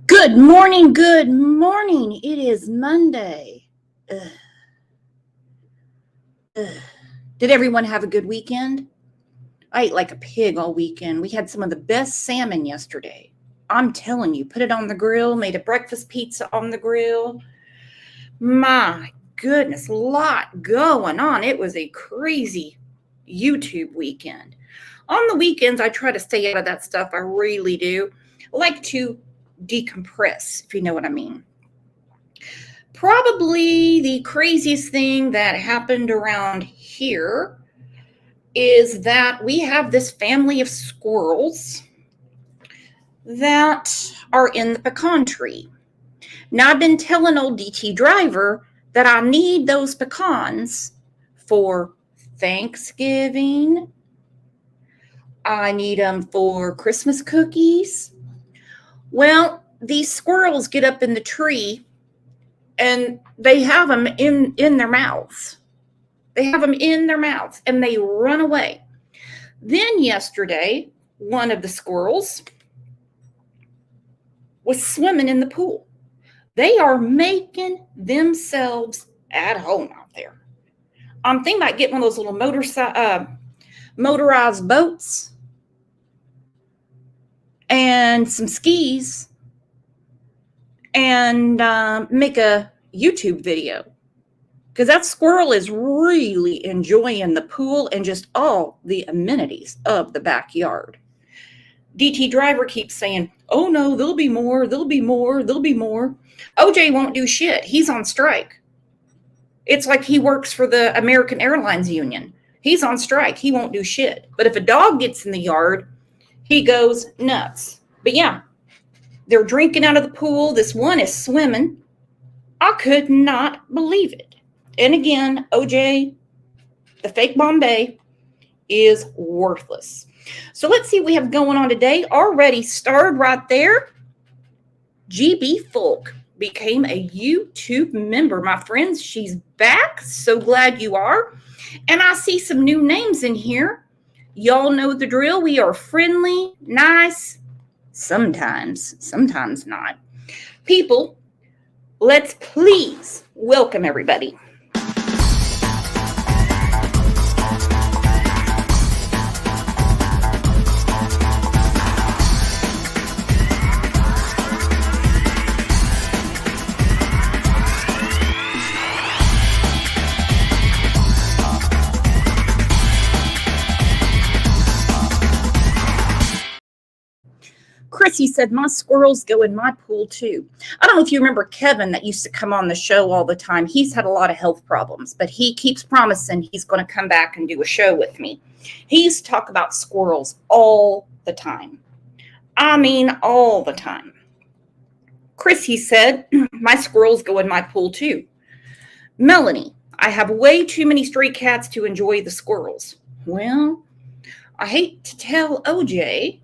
Good morning, good morning. It is Monday. Ugh. Did everyone have a good weekend? I ate like a pig all weekend. We had some of the best salmon yesterday. I'm telling you, put it on the grill, made a breakfast pizza on the grill. My goodness, a lot going on. It was a crazy YouTube weekend. On the weekends, I try to stay out of that stuff. I really do. I like to decompress, if you know what I mean. Probably the craziest thing that happened around here is that we have this family of squirrels that are in the pecan tree. Now, I've been telling old DT Driver that I need those pecans for Thanksgiving. I need them for Christmas cookies. Well, these squirrels get up in the tree and they have them in their mouths. They have them in their mouths and they run away. Then yesterday, one of the squirrels was swimming in the pool. They are making themselves at home out there. I'm thinking about getting one of those little motorized boats and some skis and make a YouTube video. Because that squirrel is really enjoying the pool and just all the amenities of the backyard. DT Driver keeps saying, oh no, there'll be more, there'll be more, there'll be more. OJ won't do shit. He's on strike. It's like he works for the American Airlines Union. He's on strike. He won't do shit. But if a dog gets in the yard, he goes nuts. But yeah, they're drinking out of the pool. This one is swimming. I could not believe it. And again, OJ, the fake Bombay, is worthless. So let's see what we have going on today. Already starred right there. GB Folk became a YouTube member. My friends, she's back. So glad you are. And I see some new names in here. Y'all know the drill. We are friendly, nice, sometimes not. People, let's please welcome everybody. Chrissy said, my squirrels go in my pool too. I don't know if you remember Kevin that used to come on the show all the time. He's had a lot of health problems, but he keeps promising he's going to come back and do a show with me. He used to talk about squirrels all the time. I mean, all the time. Chrissy said, my squirrels go in my pool too. Melanie, I have way too many stray cats to enjoy the squirrels. Well, I hate to tell OJ,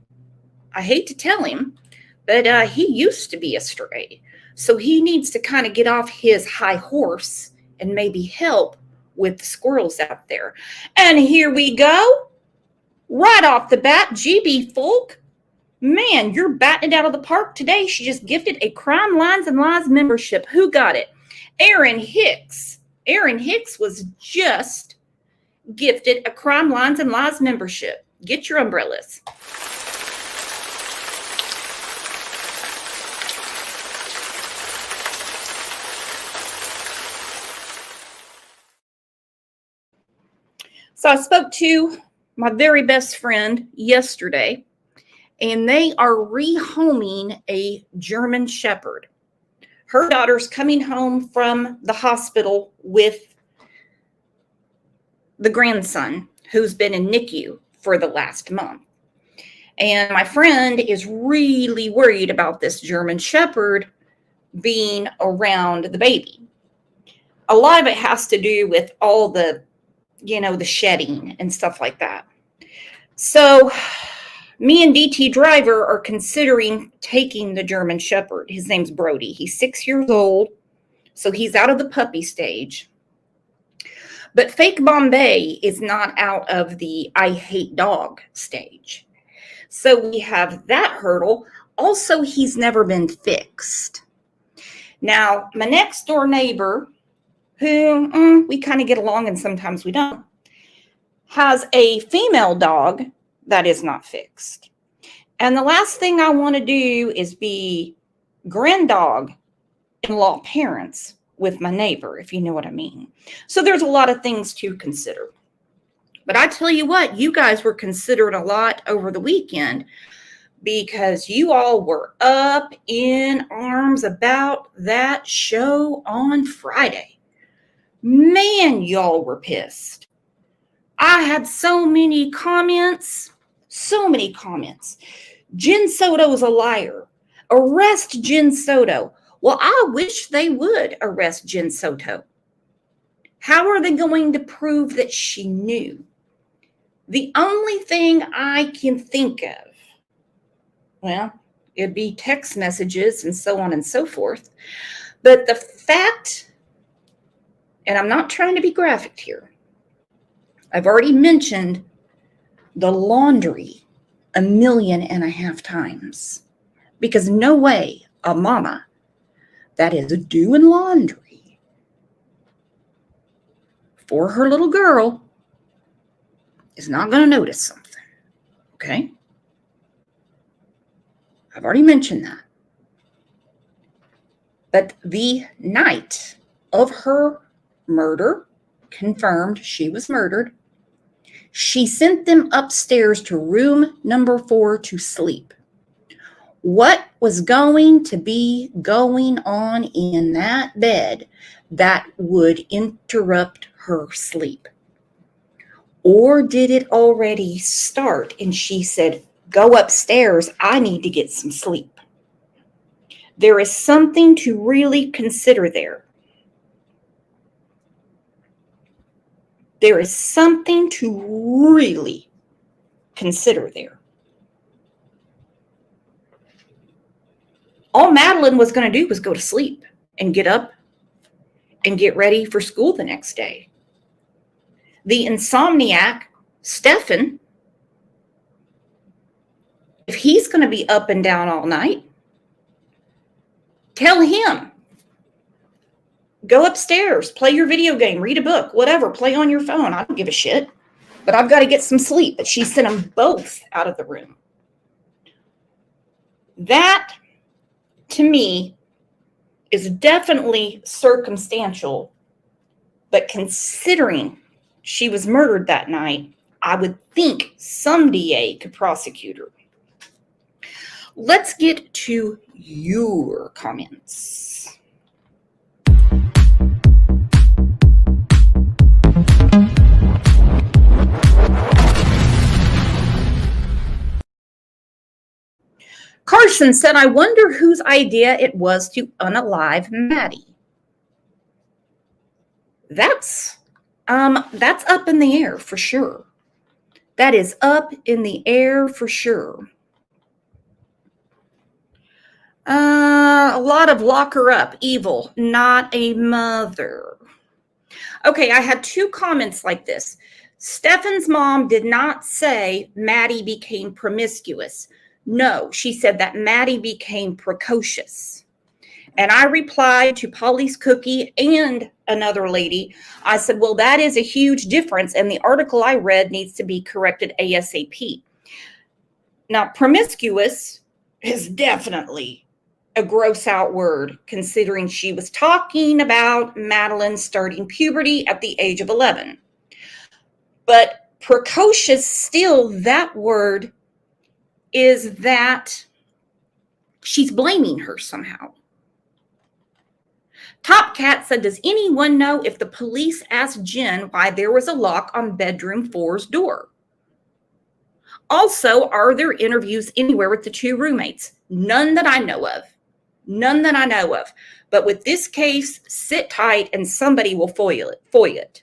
I hate to tell him, but he used to be a stray. So he needs to kind of get off his high horse and maybe help with the squirrels out there. And here we go. Right off the bat, GB Folk. Man, you're batting it out of the park today. She just gifted a Crime Lines and Lies membership. Who got it? Aaron Hicks. Aaron Hicks was just gifted a Crime Lines and Lies membership. Get your umbrellas. So I spoke to my very best friend yesterday, and they are rehoming a German Shepherd. Her daughter's coming home from the hospital with the grandson who's been in NICU for the last month. And my friend is really worried about this German Shepherd being around the baby. A lot of it has to do with all the shedding and stuff like that. So me and DT Driver are considering taking the German Shepherd. His name's Brody. He's 6 years old, so he's out of the puppy stage. But fake Bombay is not out of the I hate dog stage. So we have that hurdle. Also, he's never been fixed. Now, my next door neighbor, who we kind of get along and sometimes we don't, has a female dog that is not fixed. And the last thing I want to do is be granddog-in-law parents with my neighbor, if you know what I mean. So there's a lot of things to consider. But I tell you what, you guys were considering a lot over the weekend because you all were up in arms about that show on Friday. Man, y'all were pissed. I had so many comments. Jen Soto is a liar. Arrest Jen Soto. Well, I wish they would arrest Jen Soto. How are they going to prove that she knew? The only thing I can think of, well, it'd be text messages and so on and so forth. But the fact, and I'm not trying to be graphic here, I've already mentioned the laundry 1.5 million times. Because no way a mama that is doing laundry for her little girl is not going to notice something. Okay? I've already mentioned that. But the night of her murder, confirmed she was murdered, she sent them upstairs to room number 4 to sleep. What was going to be going on in that bed that would interrupt her sleep? Or did it already start and she said, go upstairs, I need to get some sleep? There is something to really consider there. There is something to really consider there. All Madeline was going to do was go to sleep and get up and get ready for school the next day. The insomniac, Stefan, if he's going to be up and down all night, tell him, go upstairs, play your video game, read a book, whatever, play on your phone. I don't give a shit, but I've got to get some sleep. But she sent them both out of the room. That, to me, is definitely circumstantial, but considering she was murdered that night, I would think some DA could prosecute her. Let's get to your comments. Carson said, I wonder whose idea it was to unalive Maddie. That's up in the air for sure. That is up in the air for sure. A lot of lock her up, evil, not a mother. Okay, I had 2 comments like this. Stefan's mom did not say Maddie became promiscuous. No, she said that Maddie became precocious. And I replied to Polly's Cookie and another lady. I said, well, that is a huge difference. And the article I read needs to be corrected ASAP. Now, promiscuous is definitely a gross out word, considering she was talking about Madeline starting puberty at the age of 11. But precocious, still, that word is that she's blaming her somehow. Top Cat said, does anyone know if the police asked Jen why there was a lock on bedroom 4's door? Also, are there interviews anywhere with the 2 roommates? None that I know of. None that I know of. But with this case, sit tight and somebody will foil it.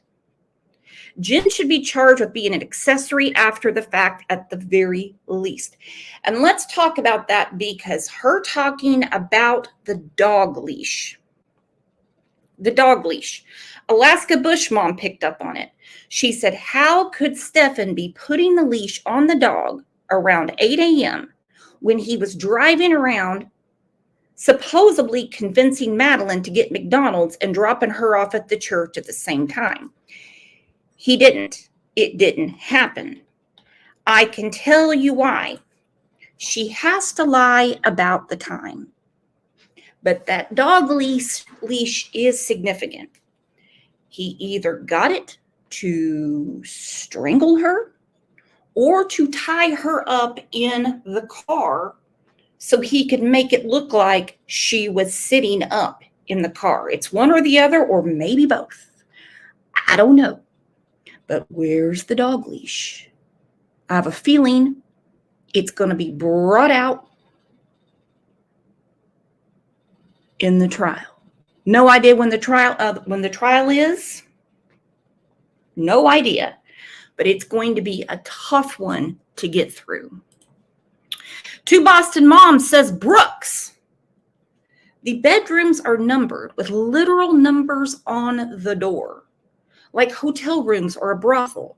Jen should be charged with being an accessory after the fact at the very least. And let's talk about that, because her talking about the dog leash. The dog leash. Alaska Bush Mom picked up on it. She said, how could Stefan be putting the leash on the dog around 8 a.m. when he was driving around, supposedly convincing Madeline to get McDonald's and dropping her off at the church at the same time. He didn't. It didn't happen. I can tell you why. She has to lie about the time. But that dog leash is significant. He either got it to strangle her or to tie her up in the car so he could make it look like she was sitting up in the car. It's one or the other, or maybe both. I don't know. But where's the dog leash? I have a feeling it's going to be brought out in the trial. No idea when the trial is. No idea. But it's going to be a tough one to get through. Two Boston moms says Brooks. The bedrooms are numbered with literal numbers on the door, like hotel rooms or a brothel.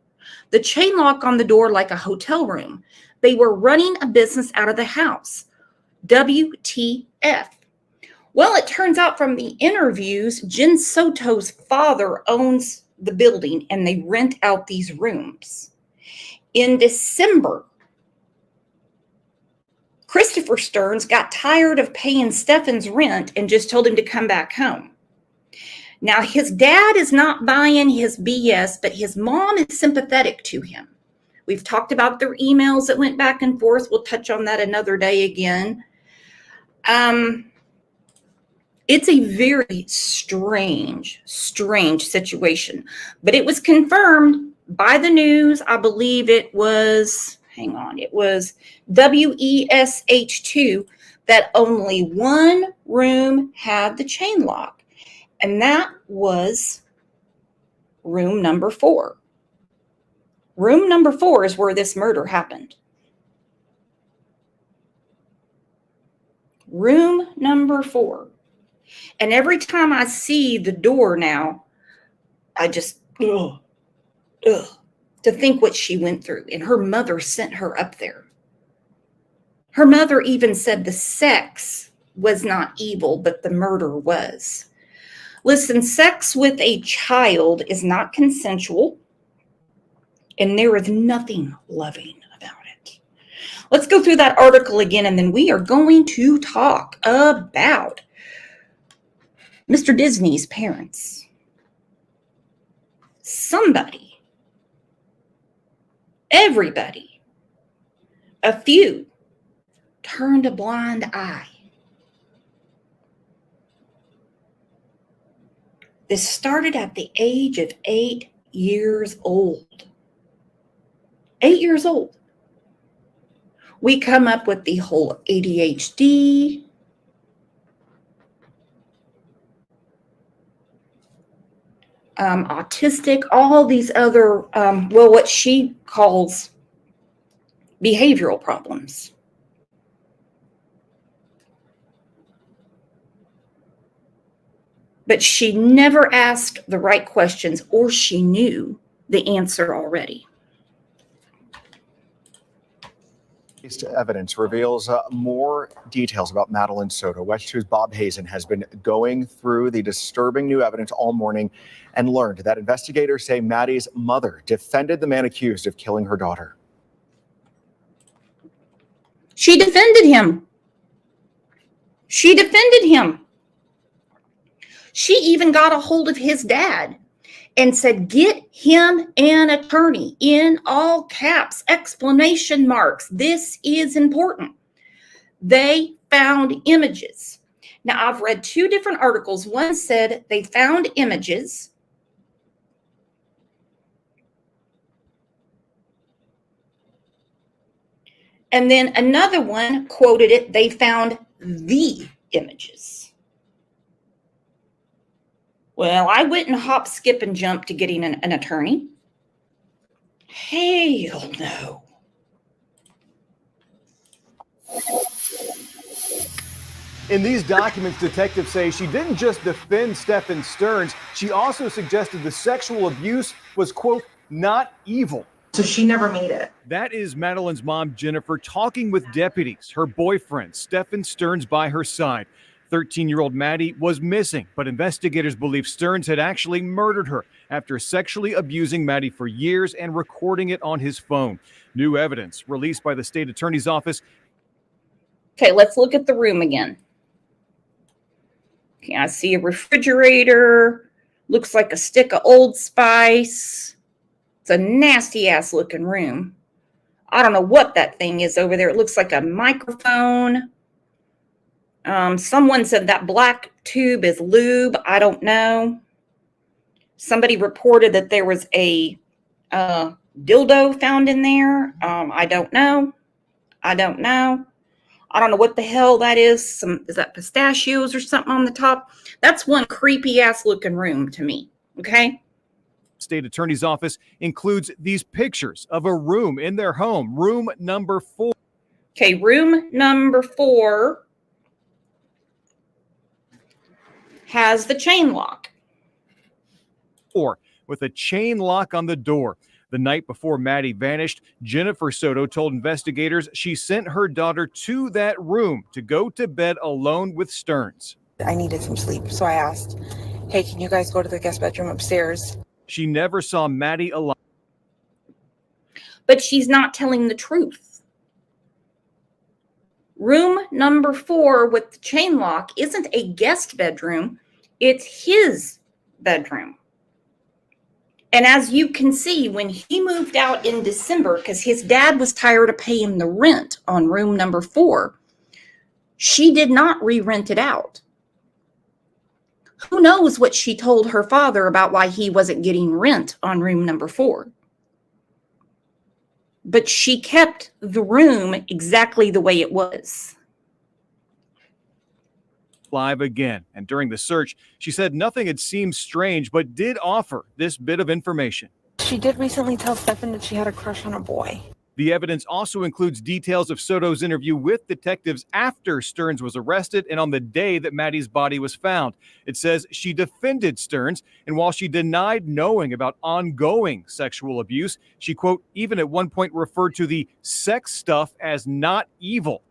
The chain lock on the door like a hotel room. They were running a business out of the house. WTF. Well, it turns out from the interviews, Jen Soto's father owns the building and they rent out these rooms. In December, Christopher Stearns got tired of paying Stefan's rent and just told him to come back home. Now, his dad is not buying his BS, but his mom is sympathetic to him. We've talked about their emails that went back and forth. We'll touch on that another day again. It's a very strange situation, but it was confirmed by the news. I believe it was, it was WESH2 that only one room had the chain lock, and that was room number 4. Room number 4 is where this murder happened. Room number 4. And every time I see the door now, I just, to think what she went through. And her mother sent her up there. Her mother even said the sex was not evil, but the murder was. Listen, sex with a child is not consensual, and there is nothing loving about it. Let's go through that article again, and then we are going to talk about Mr. Disney's parents. Somebody, everybody, a few turned a blind eye. This started at the age of 8 years old. 8 years old. We come up with the whole ADHD, autistic, all these other, what she calls behavioral problems. But she never asked the right questions, or she knew the answer already. Evidence reveals more details about Madeline Soto. West 2's Bob Hazen has been going through the disturbing new evidence all morning and learned that investigators say Maddie's mother defended the man accused of killing her daughter. She defended him. She defended him. She even got a hold of his dad and said, get him an attorney, in all caps, exclamation marks. This is important. They found images. Now, I've read 2 different articles. One said they found images. And then another one quoted it, they found the images. Well, I wouldn't hop, skip, and jump to getting an attorney. Hell no. In these documents, detectives say she didn't just defend Stephen Stearns, she also suggested the sexual abuse was, quote, not evil. So she never made it. That is Madeline's mom, Jennifer, talking with deputies, her boyfriend, Stephen Stearns, by her side. 13-year-old Maddie was missing, but investigators believe Stearns had actually murdered her after sexually abusing Maddie for years and recording it on his phone. New evidence released by the state attorney's office. Okay, let's look at the room again. Okay, I see a refrigerator. Looks like a stick of Old Spice. It's a nasty-ass looking room. I don't know what that thing is over there. It looks like a microphone. Someone said that black tube is lube. I don't know. Somebody reported that there was a dildo found in there. I don't know. I don't know what the hell that is. Is that pistachios or something on the top? That's one creepy ass looking room to me. Okay. State attorney's office includes these pictures of a room in their home, room number 4. Okay, room number 4 has the chain lock. With a chain lock on the door. The night before Maddie vanished, Jennifer Soto told investigators she sent her daughter to that room to go to bed alone with Stearns. I needed some sleep, so I asked, hey, can you guys go to the guest bedroom upstairs? She never saw Maddie alive. But she's not telling the truth. Room number 4 with the chain lock isn't a guest bedroom. It's his bedroom. And as you can see, when he moved out in December, because his dad was tired of paying the rent on room number 4, she did not re-rent it out. Who knows what she told her father about why he wasn't getting rent on room number 4. But she kept the room exactly the way it was. Live again. And during the search, she said nothing had seemed strange, but did offer this bit of information. She did recently tell Stephen that she had a crush on a boy. The evidence also includes details of Soto's interview with detectives after Stearns was arrested and on the day that Maddie's body was found. It says she defended Stearns, and while she denied knowing about ongoing sexual abuse, she, quote, even at one point referred to the sex stuff as not evil.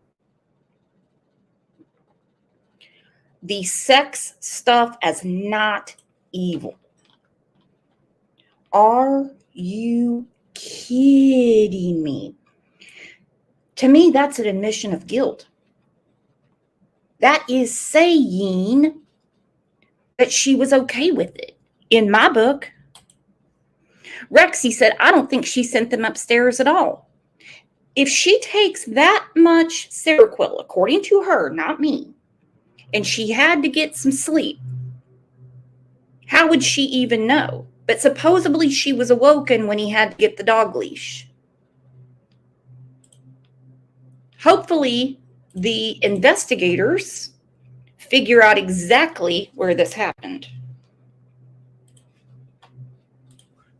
The sex stuff as not evil. Are you kidding me? To me, that's an admission of guilt. That is saying that she was okay with it. In my book, Rexy said, I don't think she sent them upstairs at all. If she takes that much Seroquel, according to her, not me, and she had to get some sleep, how would she even know? But supposedly she was awoken when he had to get the dog leash. Hopefully, the investigators figure out exactly where this happened.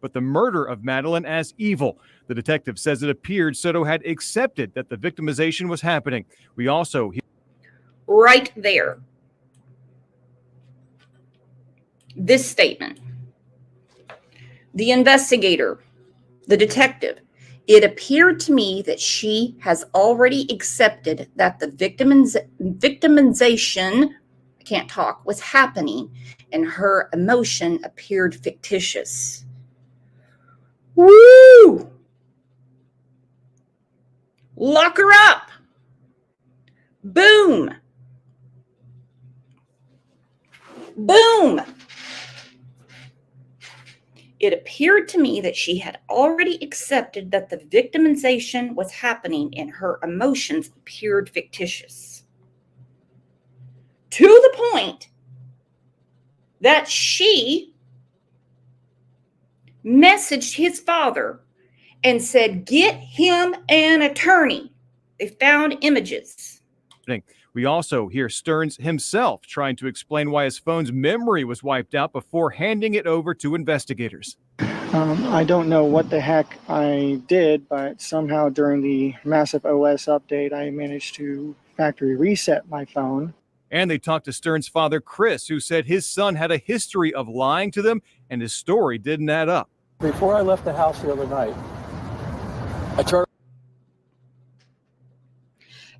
But the murder of Madeline as evil. The detective says it appeared Soto had accepted that the victimization was happening. We also hear Right there. This statement. The investigator, the detective, it appeared to me that she has already accepted that the victimization, I can't talk, was happening, and her emotion appeared fictitious. Woo! Lock her up. Boom. Boom. It appeared to me that she had already accepted that the victimization was happening and her emotions appeared fictitious. To the point that she messaged his father and said, get him an attorney. They found images. We also hear Stearns himself trying to explain why his phone's memory was wiped out before handing it over to investigators. I don't know what the heck I did, but somehow during the massive OS update, I managed to factory reset my phone. And they talked to Stearns' father, Chris, who said his son had a history of lying to them and his story didn't add up. Before I left the house the other night,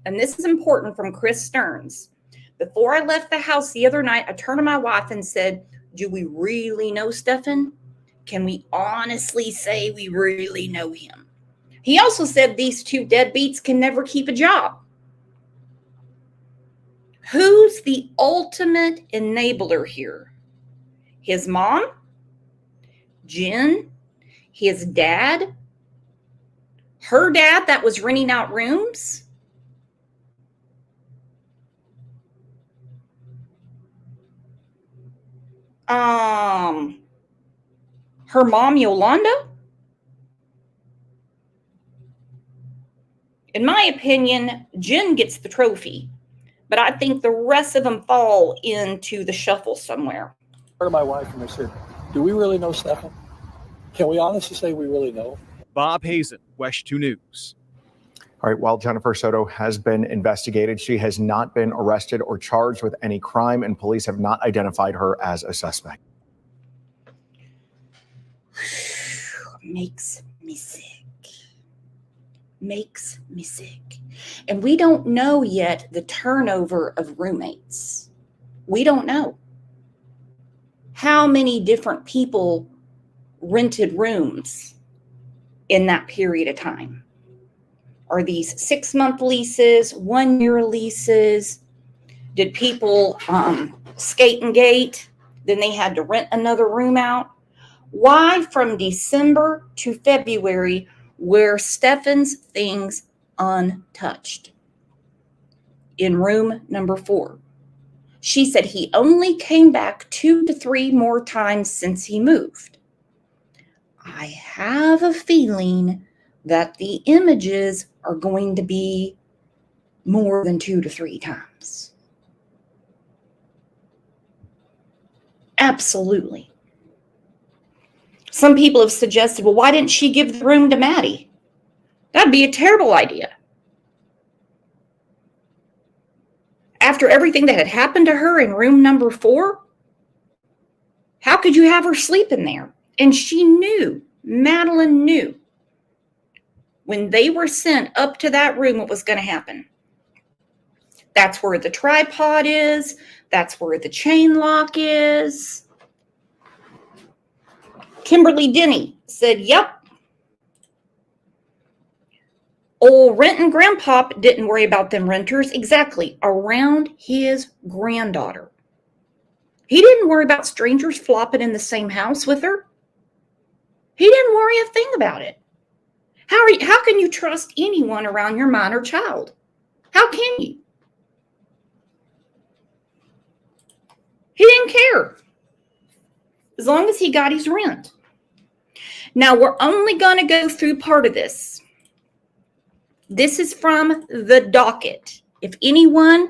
And this is important from Chris Stearns. Before I left the house the other night, I turned to my wife and said, do we really know Stefan? Can we honestly say we really know him? He also said these two deadbeats can never keep a job. Who's the ultimate enabler here? His mom? Jen? His dad? Her dad that was renting out rooms? Her mom, Yolanda? In my opinion, Jen gets the trophy, but I think the rest of them fall into the shuffle somewhere. To my wife and I said, do we really know Stefan? Can we honestly say we really know? Bob Hazen, Wesh 2 News. All right, while Jennifer Soto has been investigated, she has not been arrested or charged with any crime, and police have not identified her as a suspect. Makes me sick. Makes me sick. And we don't know yet the turnover of roommates. We don't know how many different people rented rooms in that period of time. Are these 6-month leases, 1-year leases? Did people skate and gate? Then they had to rent another room out. Why from December to February were Stefan's things untouched? In room number 4, she said he only came back 2 to 3 more times since he moved. I have a feeling that the images are going to be more than 2 to 3 times. Absolutely. Some people have suggested, well, why didn't she give the room to Maddie? That'd be a terrible idea. After everything that had happened to her in room number 4, how could you have her sleep in there? And she knew, Madeline knew, when they were sent up to that room, what was going to happen. That's where the tripod is. That's where the chain lock is. Kimberly Denny said, yep. Old Renton Grandpop didn't worry about them renters. Exactly. Around his granddaughter. He didn't worry about strangers flopping in the same house with her. He didn't worry a thing about it. How can you trust anyone around your minor child? How can you? He didn't care. As long as he got his rent. Now, we're only going to go through part of this. This is from the docket. If anyone,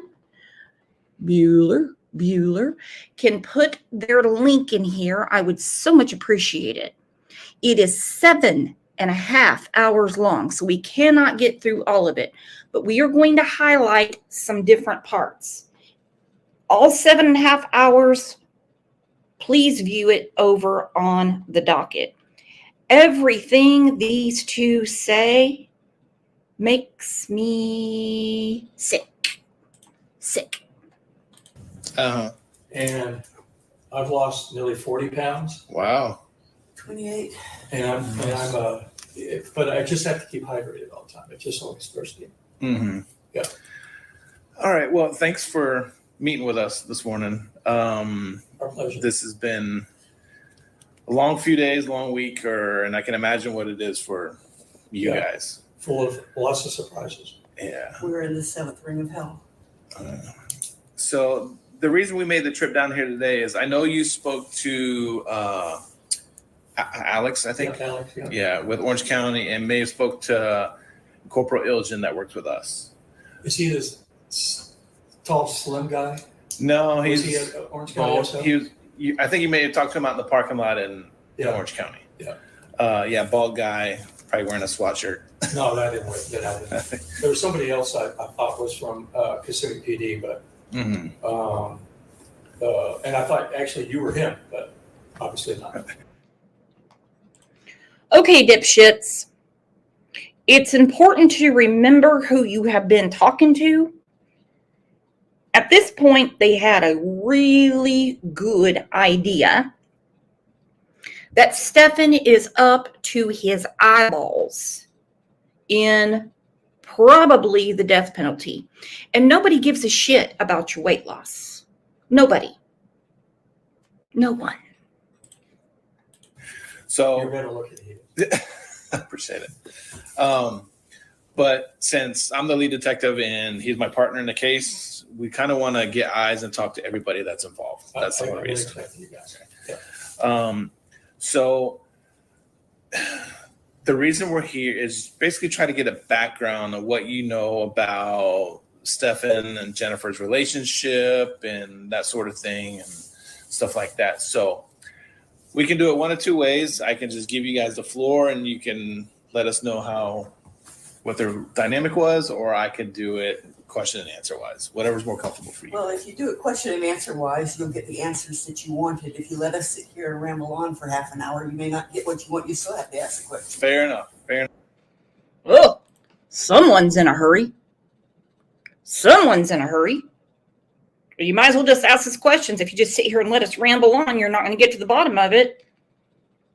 Bueller, can put their link in here, I would so much appreciate it. It is 7.5 hours long, so we cannot get through all of it. But we are going to highlight some different parts. All 7.5 hours, please view it over on the docket. Everything these two say makes me sick. Sick. And I've lost nearly 40 pounds. Wow. 28. But I just have to keep hydrated all the time. It's just always thirsty. Mm-hmm. Yeah. All right. Well, thanks for meeting with us this morning. Our pleasure. This has been a long few days, long week, and I can imagine what it is for you guys. Full of lots of surprises. Yeah. We're in the 7th ring of hell. So the reason we made the trip down here today is I know you spoke to Alex, I think. Yeah, Alex, yeah, with Orange County, and may have spoke to Corporal Ilgen that works with us. Is he this tall, slim guy? No, Was he's he at Orange County also? I think you may have talked to him out in the parking lot in Orange County. Yeah. Bald guy, probably wearing a SWAT shirt. No, that didn't work. There was somebody else I thought was from Kissimmee PD, but and I thought actually you were him, but obviously not. Okay, dipshits. It's important to remember who you have been talking to. At this point, they had a really good idea that Stefan is up to his eyeballs in probably the death penalty. And nobody gives a shit about your weight loss. Nobody. No one. So You're gonna look at it. I appreciate it. But since I'm the lead detective and he's my partner in the case, we kind of want to get eyes and talk to everybody that's involved. That's the only reason. You guys. Yeah. So the reason we're here is basically try to get a background of what you know about Stefan and Jennifer's relationship and that sort of thing and stuff like that. So we can do it one of two ways. I can just give you guys the floor and you can let us know what their dynamic was, or I could do it question and answer wise, whatever's more comfortable for you. Well, if you do it question and answer wise, you'll get the answers that you wanted. If you let us sit here and ramble on for half an hour, you may not get what you want. You still have to ask the question. Fair enough. Oh, someone's in a hurry. Someone's in a hurry. You might as well just ask us questions. If you just sit here and let us ramble on, you're not going to get to the bottom of it.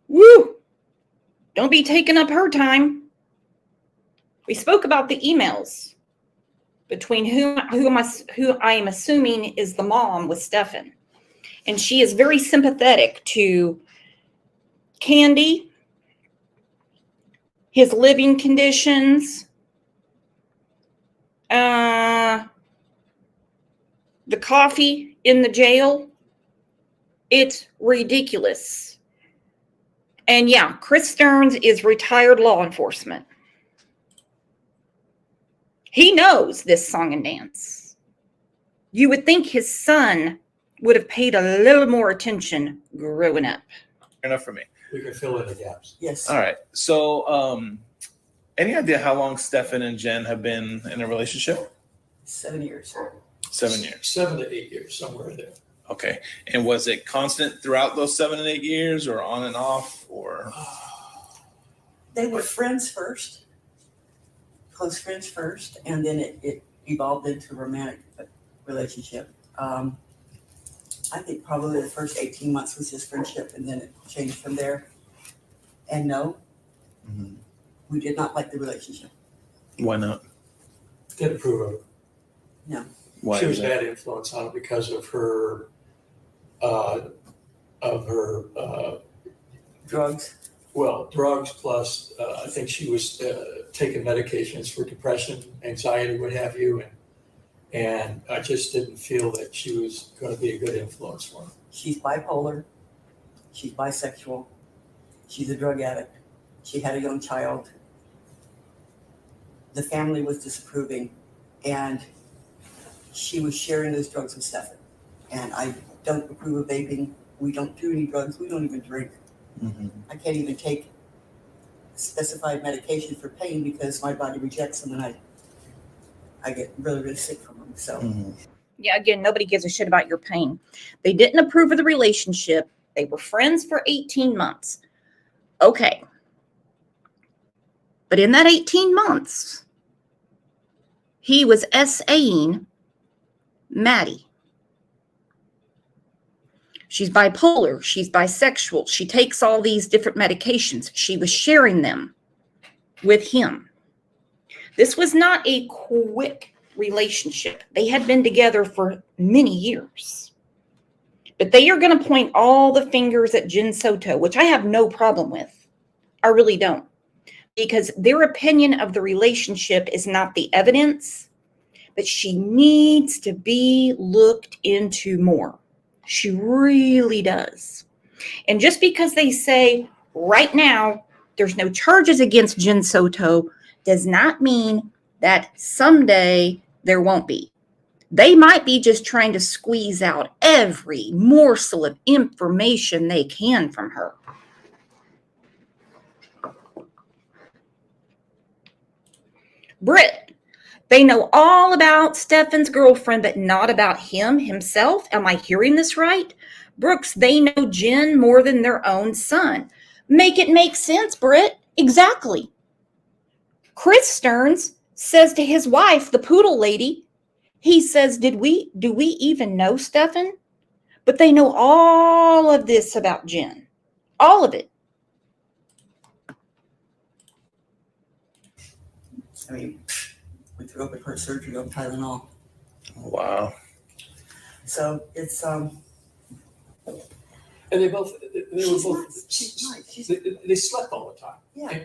Woo! Don't be taking up her time. We spoke about the emails between who I am assuming is the mom with Stefan. And she is very sympathetic to Candy, his living conditions, the coffee in the jail. It's ridiculous. And yeah, Chris Stearns is retired law enforcement. He knows this song and dance. You would think his son would have paid a little more attention growing up. Fair enough for me. We can fill in the gaps. Yes. All right. So any idea how long Stefan and Jen have been in a relationship? 7 years. 7 years. 7 to 8 years, somewhere there. Okay. And was it constant throughout those 7 and 8 years, or on and off, or? They were friends first, close friends first, and then it evolved into a romantic relationship. I think probably the first 18 months was his friendship, and then it changed from there. And no, we did not like the relationship. Why not? Didn't approve of it. No. Why She is was that? bad influence on it because of her Drugs. well, drugs plus I think she was taking medications for depression, anxiety, what have you, and I just didn't feel that she was going to be a good influence for him. She's bipolar. She's bisexual. She's a drug addict. She had a young child. The family was disapproving, and she was sharing those drugs with Stefan. And I don't approve of vaping. We don't do any drugs. We don't even drink. I can't even take specified medication for pain because my body rejects them, and I get really, really sick from them. So Yeah, again, nobody gives a shit about your pain. They didn't approve of the relationship. They were friends for 18 months. Okay. But in that 18 months, he was SAing Maddie. She's bipolar. She's bisexual. She takes all these different medications. She was sharing them with him. This was not a quick relationship. They had been together for many years. But they are going to point all the fingers at Jen Soto, which I have no problem with. I really don't. Because their opinion of the relationship is not the evidence, but she needs to be looked into more. She really does. And just because they say right now there's no charges against Jen Soto does not mean that someday there won't be. They might be just trying to squeeze out every morsel of information they can from her. Britt, they know all about Stefan's girlfriend, but not about him himself. Am I hearing this right? Brooks, they know Jen more than their own son. Make it make sense, Britt. Exactly. Chris Stearns says to his wife, the poodle lady, he says, do we even know Stefan? But they know all of this about Jen. All of it. I mean, we threw up at her surgery on Tylenol. Wow. So it's And they were both they slept all the time. Yeah.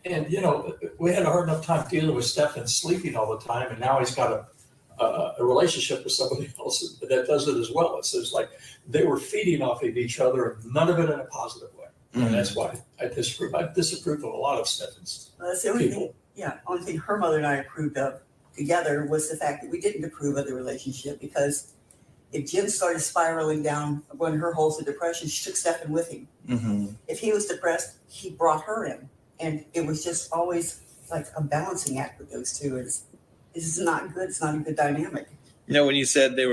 And you know, we had a hard enough time dealing with Stefan sleeping all the time, and now he's got a relationship with somebody else that does it as well. It's like they were feeding off of each other, and none of it in a positive way. And that's why I disapprove. I disapprove of a lot of Stefan's. Well, that's the only people. thing. Yeah, only thing her mother and I approved of together was the fact that we didn't approve of the relationship, because if Jen started spiraling down one of her holes of depression, she took Stefan with him. Mm-hmm. If he was depressed, he brought her in, and it was just always like a balancing act with those two. It's not good. It's not a good dynamic. You know, when you said they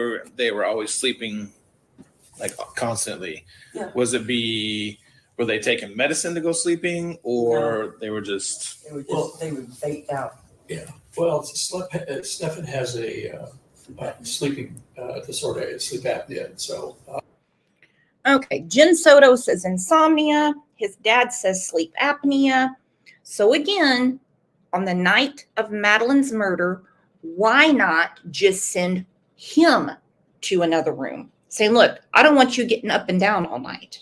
were always sleeping like constantly, Yeah. were they taking medicine to go sleeping, or they were just They were baked out. Yeah. Well, Stefan has a sleeping disorder, sleep apnea. So. Okay, Jen Soto says insomnia. His dad says sleep apnea. So again, on the night of Madeline's murder, why not just send him to another room? Saying, look, I don't want you getting up and down all night.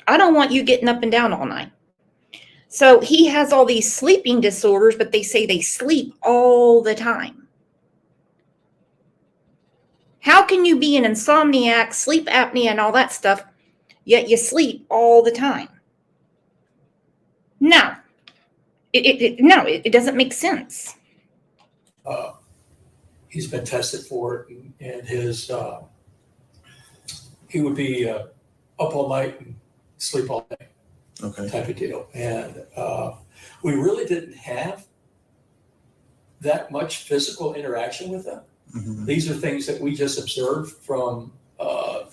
I don't want you getting up and down all night. So he has all these sleeping disorders, but they say they sleep all the time. How can you be an insomniac, sleep apnea, and all that stuff, yet you sleep all the time? No. It doesn't make sense. He's been tested for it, and his he would be up all night and sleep all day. okay. Type of deal. And we really didn't have that much physical interaction with them. Mm-hmm. These are things that we just observed from a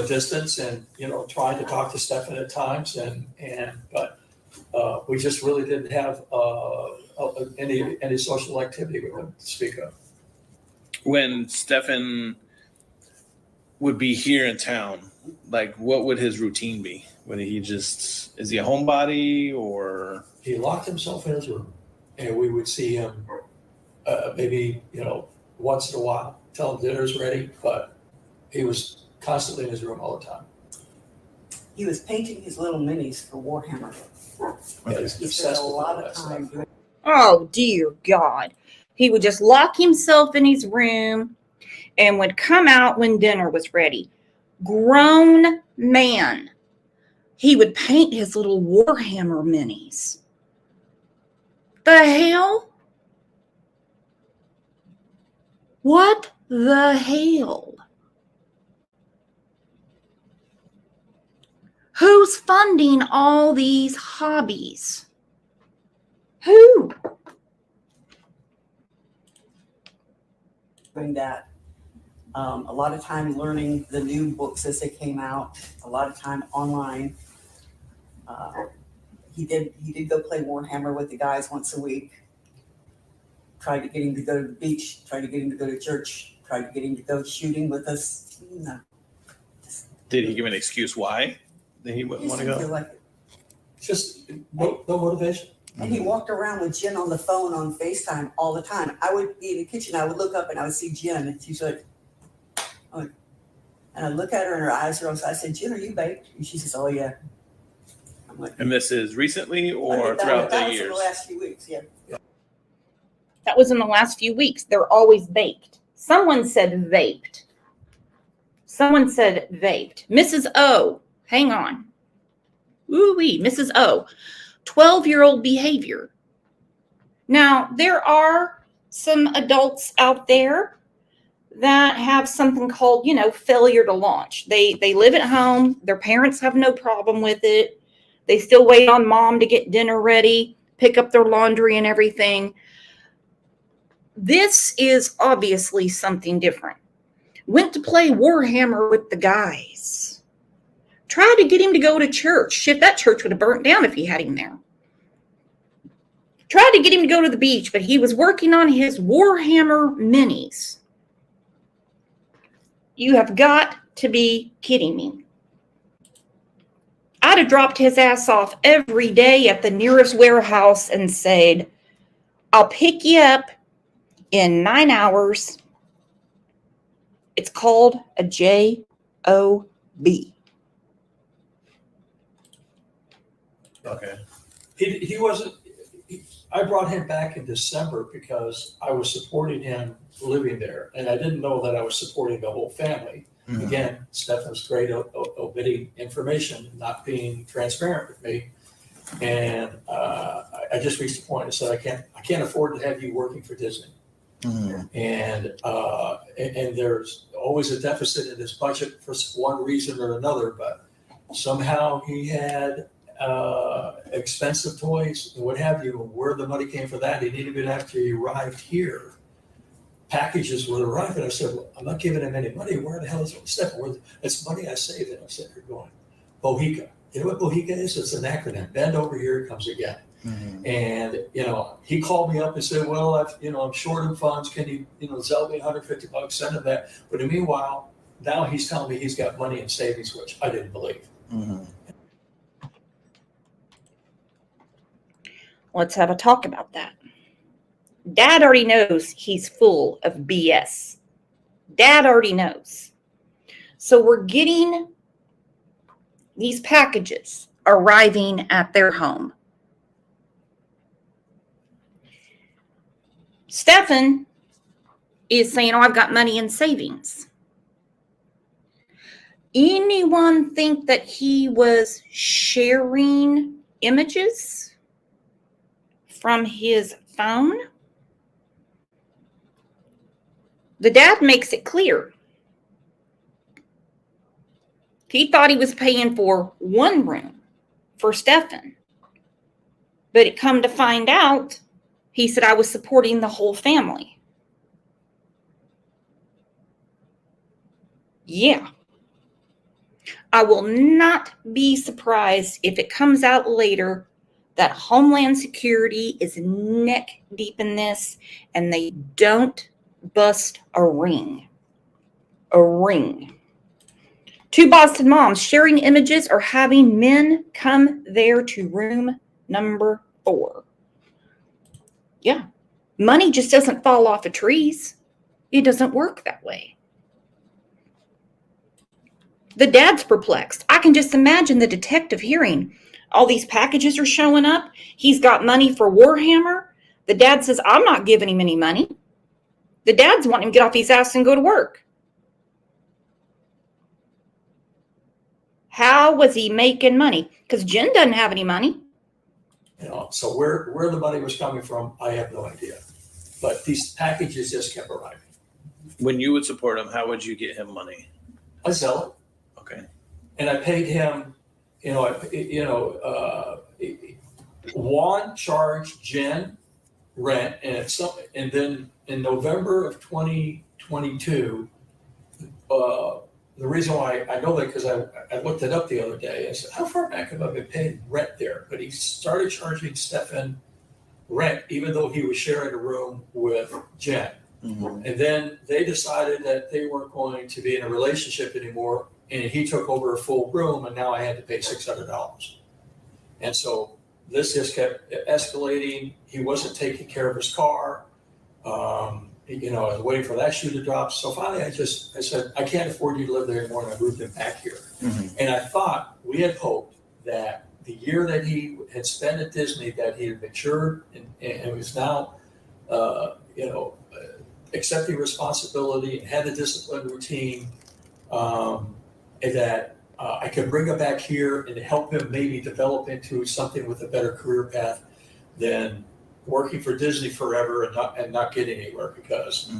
distance, and trying to talk to Stefan at times, but we just really didn't have any social activity with him to speak of. When Stefan would be here in town, like what would his routine be? Is he a homebody, or? He locked himself in his room, and we would see him maybe once in a while, tell him dinner's ready, but he was constantly in his room all the time. He was painting his little minis for Warhammer. Yeah, he's He obsessed spent a with lot all of that time stuff. doing. Oh, dear God. He would just lock himself in his room and would come out when dinner was ready. Grown man. He would paint his little Warhammer minis. The hell? What the hell? Who's funding all these hobbies? Who? Doing that. A lot of time learning the new books as they came out. A lot of time online. He did go play Warhammer with the guys once a week. Tried to get him to go to the beach. Tried to get him to go to church. Tried to get him to go shooting with us. No. Did he give an excuse why that he He wouldn't want just to didn't feel go? like it. Just no motivation. And he walked around with Jen on the phone on FaceTime all the time. I would be in the kitchen. I would look up and I would see Jen, and she's like, oh. And I look at her and her eyes are on. So I said, Jen, are you baked? And she says, oh, yeah. I'm like, And this is recently or that throughout was the in years? the last few weeks, yeah. That was in the last few weeks. They're always baked. Someone said vaped. Someone said vaped. Mrs. O, hang on. Ooh-wee, Mrs. O. 12-year-old behavior. Now, there are some adults out there that have something called, failure to launch. They live at home. Their parents have no problem with it. They still wait on mom to get dinner ready, pick up their laundry and everything. This is obviously something different. Went to play Warhammer with the guys. Tried to get him to go to church. Shit, that church would have burnt down if he had him there. Tried to get him to go to the beach, but he was working on his Warhammer minis. You have got to be kidding me. I'd have dropped his ass off every day at the nearest warehouse and said, I'll pick you up in 9 hours. It's called a JOB. Okay. He wasn't, I brought him back in December because I was supporting him living there. And I didn't know that I was supporting the whole family. Mhm. Again, Stefan's great at omitting information, not being transparent with me. And I just reached a point. I said, I can't afford to have you working for Disney. Mhm. And there's always a deficit in his budget for one reason or another. But somehow he had expensive toys and what have you. Where the money came for that, he needed it after he arrived here. Packages were arriving. I said, well, I'm not giving him any money. Where the hell is it? Stefan, it's money I saved. And I said, you're going, Bohica. You know what Bohica is? It's an acronym. Bend over, here it comes again. Mhm. And, he called me up and said, well, I'm short in funds. Can you, sell me $150, send him that. But meanwhile, now he's telling me he's got money in savings, which I didn't believe. Mhm. Let's have a talk about that. Dad already knows he's full of BS. Dad already knows. So we're getting these packages arriving at their home. Stefan is saying, I've got money in savings. Anyone think that he was sharing images from his phone? The dad makes it clear. He thought he was paying for one room for Stefan. But it come to find out, he said, I was supporting the whole family. Yeah. I will not be surprised if it comes out later that Homeland Security is neck deep in this and they don't bust a ring. A ring. 2 Boston moms sharing images or having men come there to room number 4. Yeah. Money just doesn't fall off of trees. It doesn't work that way. The dad's perplexed. I can just imagine the detective hearing all these packages are showing up. He's got money for Warhammer. The dad says, I'm not giving him any money. The dad's wanting him to get off his ass and go to work. How was he making money? Because Jen doesn't have any money. So where the money was coming from, I have no idea. But these packages just kept arriving. When you would support him, how would you get him money? I sell it. Okay. And I paid him, Juan charged Jen rent, and then in November of 2022, the reason why I know that because I looked it up the other day. I said, how far back have I been paying rent there? But he started charging Stefan rent, even though he was sharing a room with Jen. Mm-hmm. And then they decided that they weren't going to be in a relationship anymore. And he took over a full room, and now I had to pay $600. And so this just kept escalating. He wasn't taking care of his car. I was waiting for that shoe to drop. So finally, I said, I can't afford you to live there anymore, and I moved him back here. Mm-hmm. And I thought, we had hoped that the year that he had spent at Disney, that he had matured and was now, accepting responsibility and had a disciplined routine, and that I could bring him back here and help him maybe develop into something with a better career path than working for Disney forever and not getting anywhere, because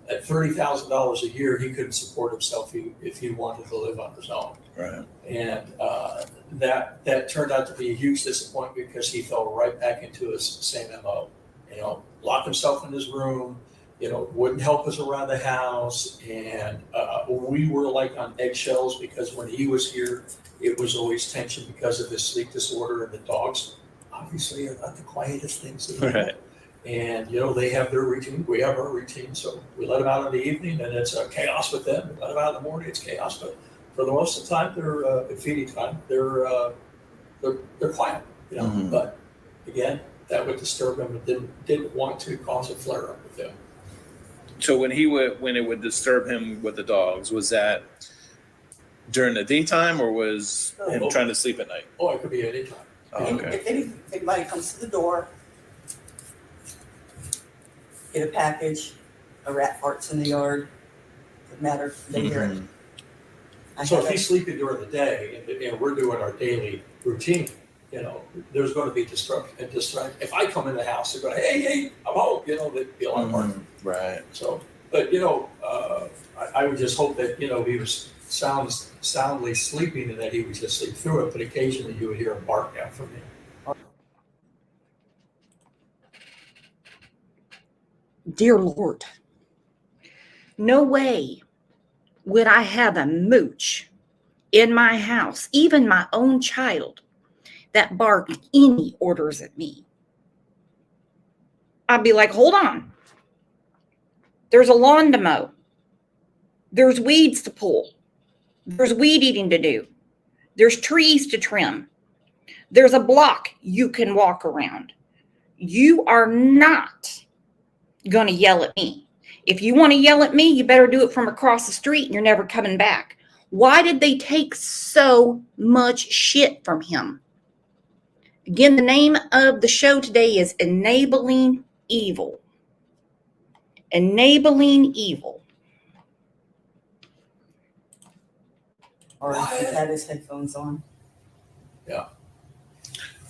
at $30,000 a year, he couldn't support himself if he wanted to live on his own. Right. And that turned out to be a huge disappointment because he fell right back into his same MO. Locked himself in his room, wouldn't help us around the house. And we were like on eggshells because when he was here, it was always tension because of his sleep disorder and the dogs obviously are not the quietest things in the world. Right. And, you know, they have their routine. We have our routine. So we let them out in the evening and it's chaos with them. We let them out in the morning, it's chaos. But for the most of the time, they're at feeding time. They're quiet, you know. Mhm. But again, that would disturb them and didn't want to cause a flare up with them. So when it would disturb him with the dogs, was that during the daytime or was him Oh. trying to sleep at night? Oh, it could be any time. Oh, And okay. if anybody comes to the door, get a package, a rat farts in the yard, doesn't matter, they hear it. Mhm. I So have if a- he's sleeping during the day and we're doing our daily routine, you know, there's going to be disruption. If I come in the house, they're going, hey, I'm home, you know, the alarm bark. Mhm. Right. So, but you know, I would just hope that, you know, he was soundly sleeping and that he would just sleep through it. But occasionally you would hear him bark down from me. Dear Lord, no way would I have a mooch in my house, even my own child, that barked any orders at me. I'd be like, hold on. There's a lawn to mow. There's weeds to pull. There's weed eating to do. There's trees to trim. There's a block you can walk around. You are not going to yell at me. If you want to yell at me, you better do it from across the street and you're never coming back. Why did they take so much shit from him? Again, the name of the show today is Enabling Evil. Enabling Evil. Or if he had his headphones on.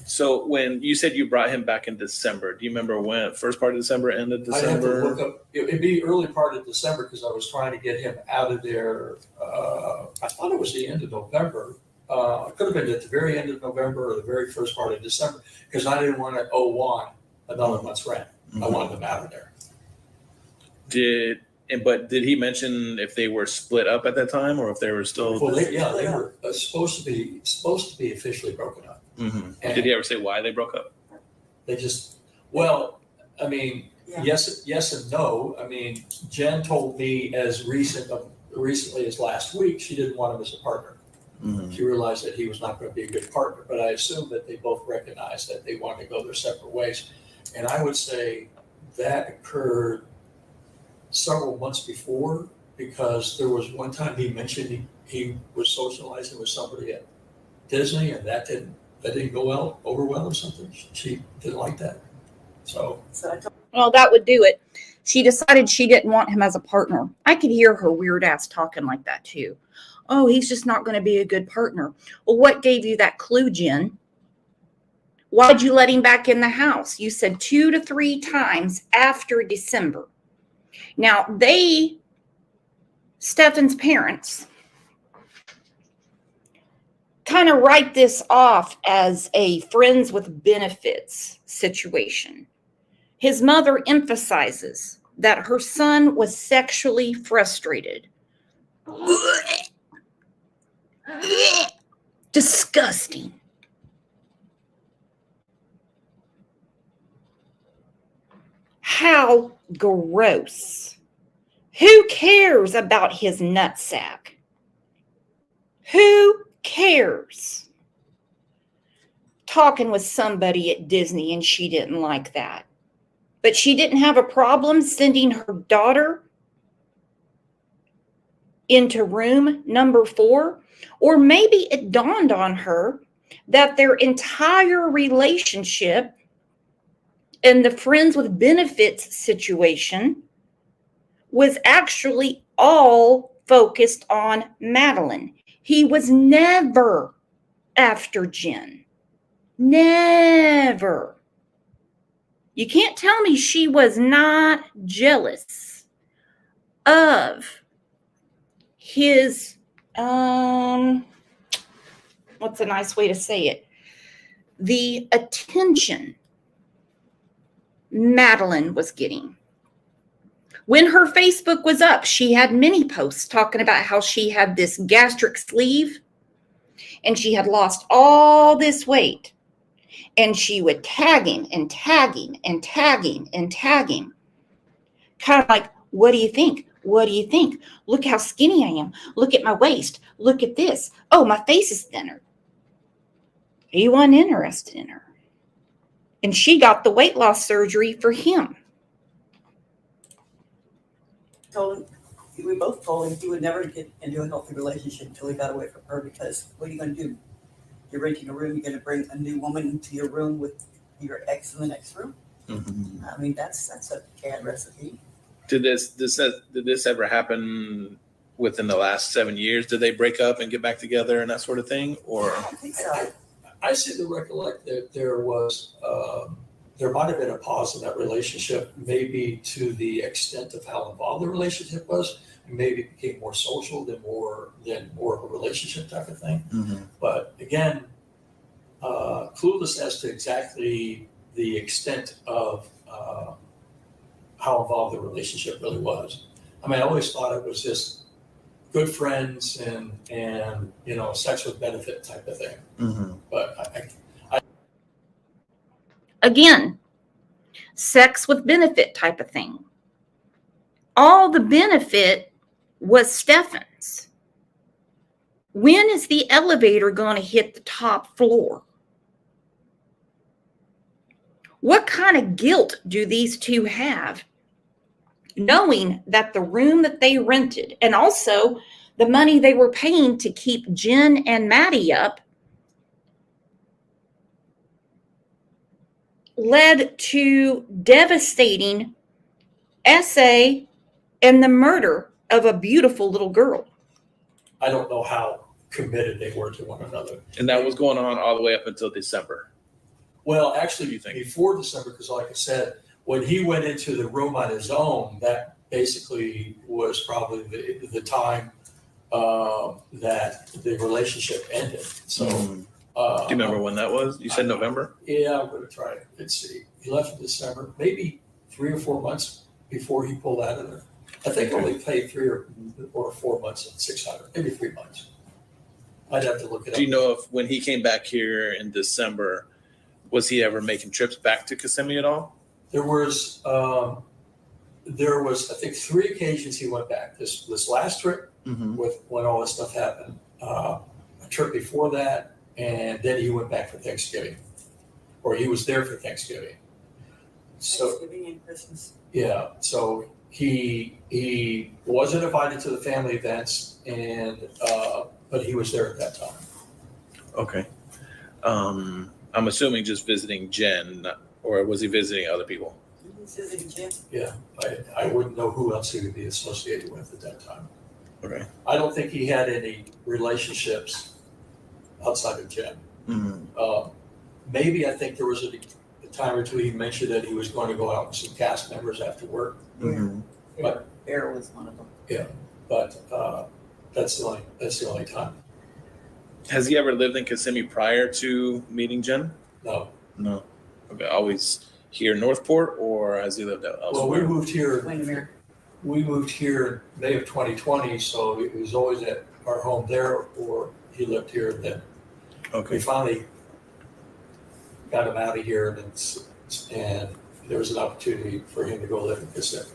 So when you said you brought him back in December, do you remember when? First part of December, end of I'd have to December? look up. It'd be early part of December because I was trying to get him out of there. I thought it was the end of November. It could have been at the very end of November or the very first part of December because I didn't want to owe Juan another month's rent. I Mhm. wanted them out of there. But did he mention if they were split up at that time or if they were still? Well, they were supposed to be officially broken up. Mhm. Did he ever say why they broke up? They just, well, I mean, Yeah. yes and no. I mean, Jen told me as recently as last week, she didn't want him as a partner. Mhm. She realized that he was not going to be a good partner, but I assume that they both recognized that they wanted to go their separate ways. And I would say that occurred several months before because there was one time he mentioned he was socializing with somebody at Disney and that didn't go over well or something. She didn't like that. So So I told Well, that would do it. She decided she didn't want him as a partner. I could hear her weird ass talking like that too. Oh, he's just not going to be a good partner. Well, what gave you that clue, Jen? Why'd you let him back in the house? You said 2 to 3 times after December. Now, Stefan's parents, kind of write this off as a friends with benefits situation. His mother emphasizes that her son was sexually frustrated. Disgusting. How gross. Who cares about his nutsack? Who cares? Talking with somebody at Disney and she didn't like that. But she didn't have a problem sending her daughter into room number 4. Or maybe it dawned on her that their entire relationship and the friends with benefits situation was actually all focused on Madeline. He was never after Jen. Never. You can't tell me she was not jealous of his, what's a nice way to say it? The attention Madeline was getting. When her Facebook was up, she had many posts talking about how she had this gastric sleeve and she had lost all this weight. And she would tag him and tag him and tag him and tag him. Kind of like, what do you think? What do you think? Look how skinny I am. Look at my waist. Look at this. Oh, my face is thinner. He wasn't interested in her. And she got the weight loss surgery for him. We both told him he would never get into a healthy relationship until he got away from her, because what are you going to do? You're renting a room, you're going to bring a new woman into your room with your ex in the next room? Mm-hmm. I mean, that's a bad recipe. Did this ever happen within the last 7 years? Did they break up and get back together and that sort of thing? Or I don't think so. I seem to recollect that there was, there might have been a pause in that relationship, maybe to the extent of how involved the relationship was. Maybe it became more social than more of a relationship type of thing. Mm-hmm. But again, clueless as to exactly the extent of how involved the relationship really was. I mean, I always thought it was just good friends and you know, sex with benefit type of thing. Mm-hmm. But Again, sex with benefit type of thing. All the benefit was Stefan's. When is the elevator going to hit the top floor? What kind of guilt do these two have, knowing that the room that they rented and also the money they were paying to keep Jen and Maddie up led to devastating essay and the murder of a beautiful little girl? I don't know how committed they were to one another. And that was going on all the way up until December. Well, actually, before December, because like I said, when he went into the room on his own, that basically was probably the time that the relationship ended. So, do you remember when that was? You said November? Yeah, I'm going to try it. Let's see. He left in December, maybe 3 or 4 months before he pulled out of there. I think only paid 3 or 4 months at $600, maybe 3 months. I'd have to look it up. Do you know if when he came back here in December, was he ever making trips back to Kissimmee at all? There was, I think, 3 occasions he went back. This last trip, with when all this stuff happened, a trip before that, and then he went back for Thanksgiving, or he was there for Thanksgiving. So Thanksgiving and Christmas. Yeah, so he wasn't invited to the family events, and but he was there at that time. Okay. I'm assuming just visiting Jen, or was he visiting other people? He was visiting Jen. Yeah, I wouldn't know who else he would be associated with at that time. Okay. I don't think he had any relationships outside of Jen. Mm-hmm. Maybe I think there was a time or two he mentioned that he was going to go out with some cast members after work. Mm-hmm. But Bear was one of them. Yeah, but that's the only time. Has he ever lived in Kissimmee prior to meeting Jen? No. Okay, always here in Northport, or has he lived elsewhere? Well, we moved here. Windermere. We moved here in May of 2020, so it was always at our home there, or he lived here then. Okay. We finally got him out of here, and there was an opportunity for him to go live in Kissimmee.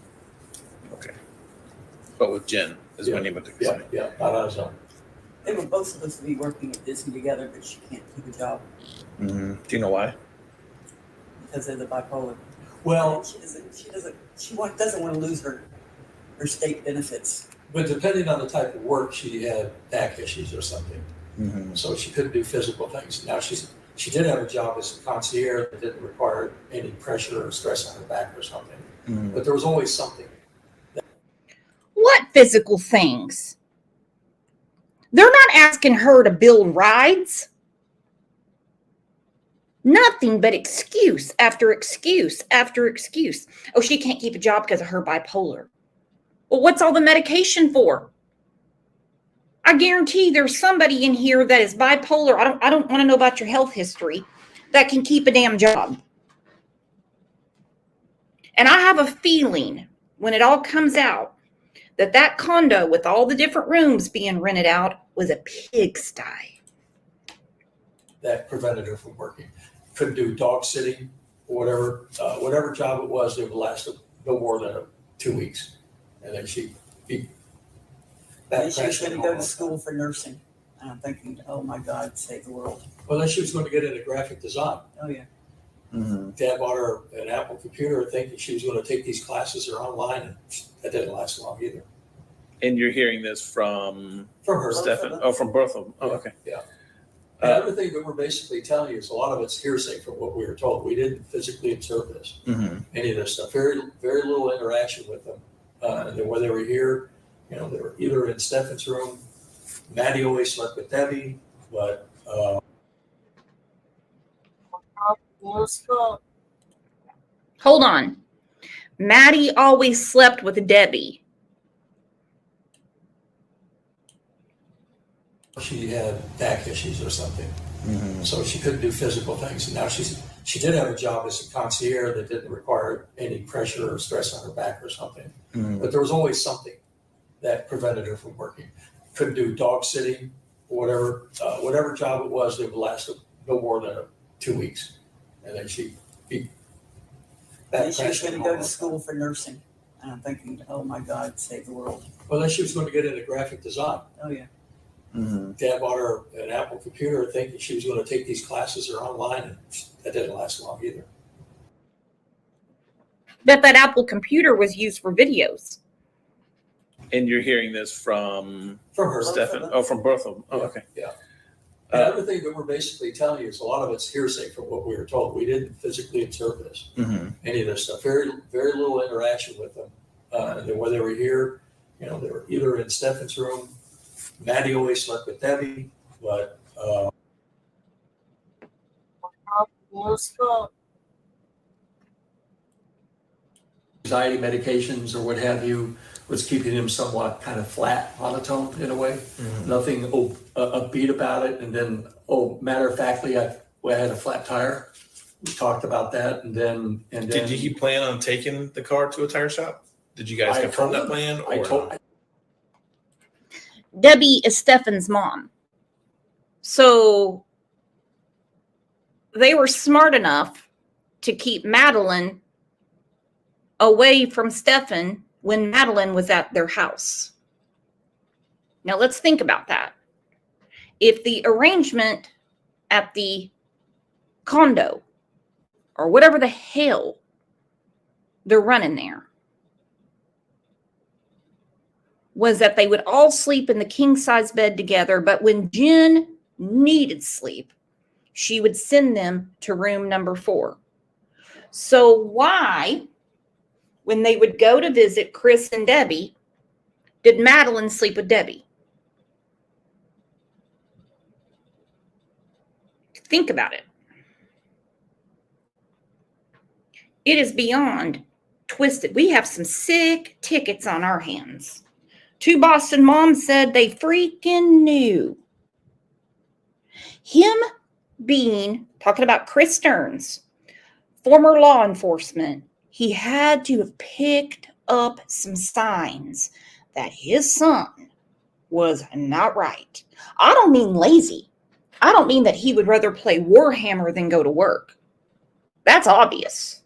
Okay. But with Jen is when he went to Kissimmee. Yeah, not on his own. They were both supposed to be working at Disney together, but she can't keep a job Mm-hmm. Do you know why? because of the bipolar. Well, She doesn't want to lose her state benefits. but depending on the type of work, she had back issues or something, Mm-hmm. so she couldn't do physical things. Now she did have a job as a concierge that didn't require any pressure or stress on her back or something, but there was always something. What physical things? They're not asking her to build rides. Nothing but excuse after excuse after excuse. Oh, she can't keep a job because of her bipolar. Well, what's all the medication for? I guarantee there's somebody in here that is bipolar. I don't want to know about your health history, that can keep a damn job. And I have a feeling when it all comes out that condo with all the different rooms being rented out was a pigsty. That prevented her from working. couldn't do dog sitting or whatever job it was. It would last no more than 2 weeks, and then she'd be back. And she was crashing going to go home. to school for nursing. And I'm thinking, oh my God, save the world. Well, then she was going to get into graphic design. Oh yeah. Dad bought her an Apple computer thinking she was going to take these classes or online, and that didn't last long either. And you're hearing this from From her. Stefan? Oh, from both of them. Oh, okay. Yeah. And everything that we're basically telling you is a lot of it's hearsay from what we were told. We didn't physically observe this, any of this stuff. Very, very little interaction with them. And then when they were here, they were either in Stefan's room. Maddie always slept with Debbie, but Hold on. Maddie always slept with Debbie. she had back issues or something. So she couldn't do physical things. And now she did have a job as a concierge that didn't require any pressure or stress on her back or something. But there was always something that prevented her from working. Couldn't do dog sitting or whatever job it was. It would last no more than 2 weeks, and then she'd be back. And she was going to go to school for nursing, and I'm thinking, oh my God, save the world. Well, then she was going to get into graphic design. Oh yeah. Dad bought her an Apple computer thinking she was going to take these classes or online, and that didn't last long either. But that Apple computer was used for videos. And you're hearing this from her. Stefan? Oh, from both of them. Oh, okay. Yeah. And everything that we're basically telling you is a lot of it's hearsay from what we were told. We didn't physically observe this, any of this stuff. Very, very little interaction with them. And then when they were here, they were either in Stefan's room. Maddie always slept with Debbie, but anxiety medications or what have you was keeping him somewhat kind of flat, monotone in a way. Nothing upbeat about it. And then, matter of factly, I had a flat tire. We talked about that, and then Did he plan on taking the car to a tire shop? Did you guys confirm that plan? Debbie is Stefan's mom. So they were smart enough to keep Madeline away from Stefan when Madeline was at their house. Now let's think about that. If the arrangement at the condo or whatever the hell they're running there was that they would all sleep in the king-size bed together, but when Jen needed sleep, she would send them to room number 4. So why, when they would go to visit Chris and Debbie, did Madeline sleep with Debbie? Think about it. It is beyond twisted. We have some sick tickets on our hands. 2 Boston moms said they freaking knew. Him being, talking about Chris Stearns, former law enforcement, he had to have picked up some signs that his son was not right. I don't mean lazy. I don't mean that he would rather play Warhammer than go to work. That's obvious.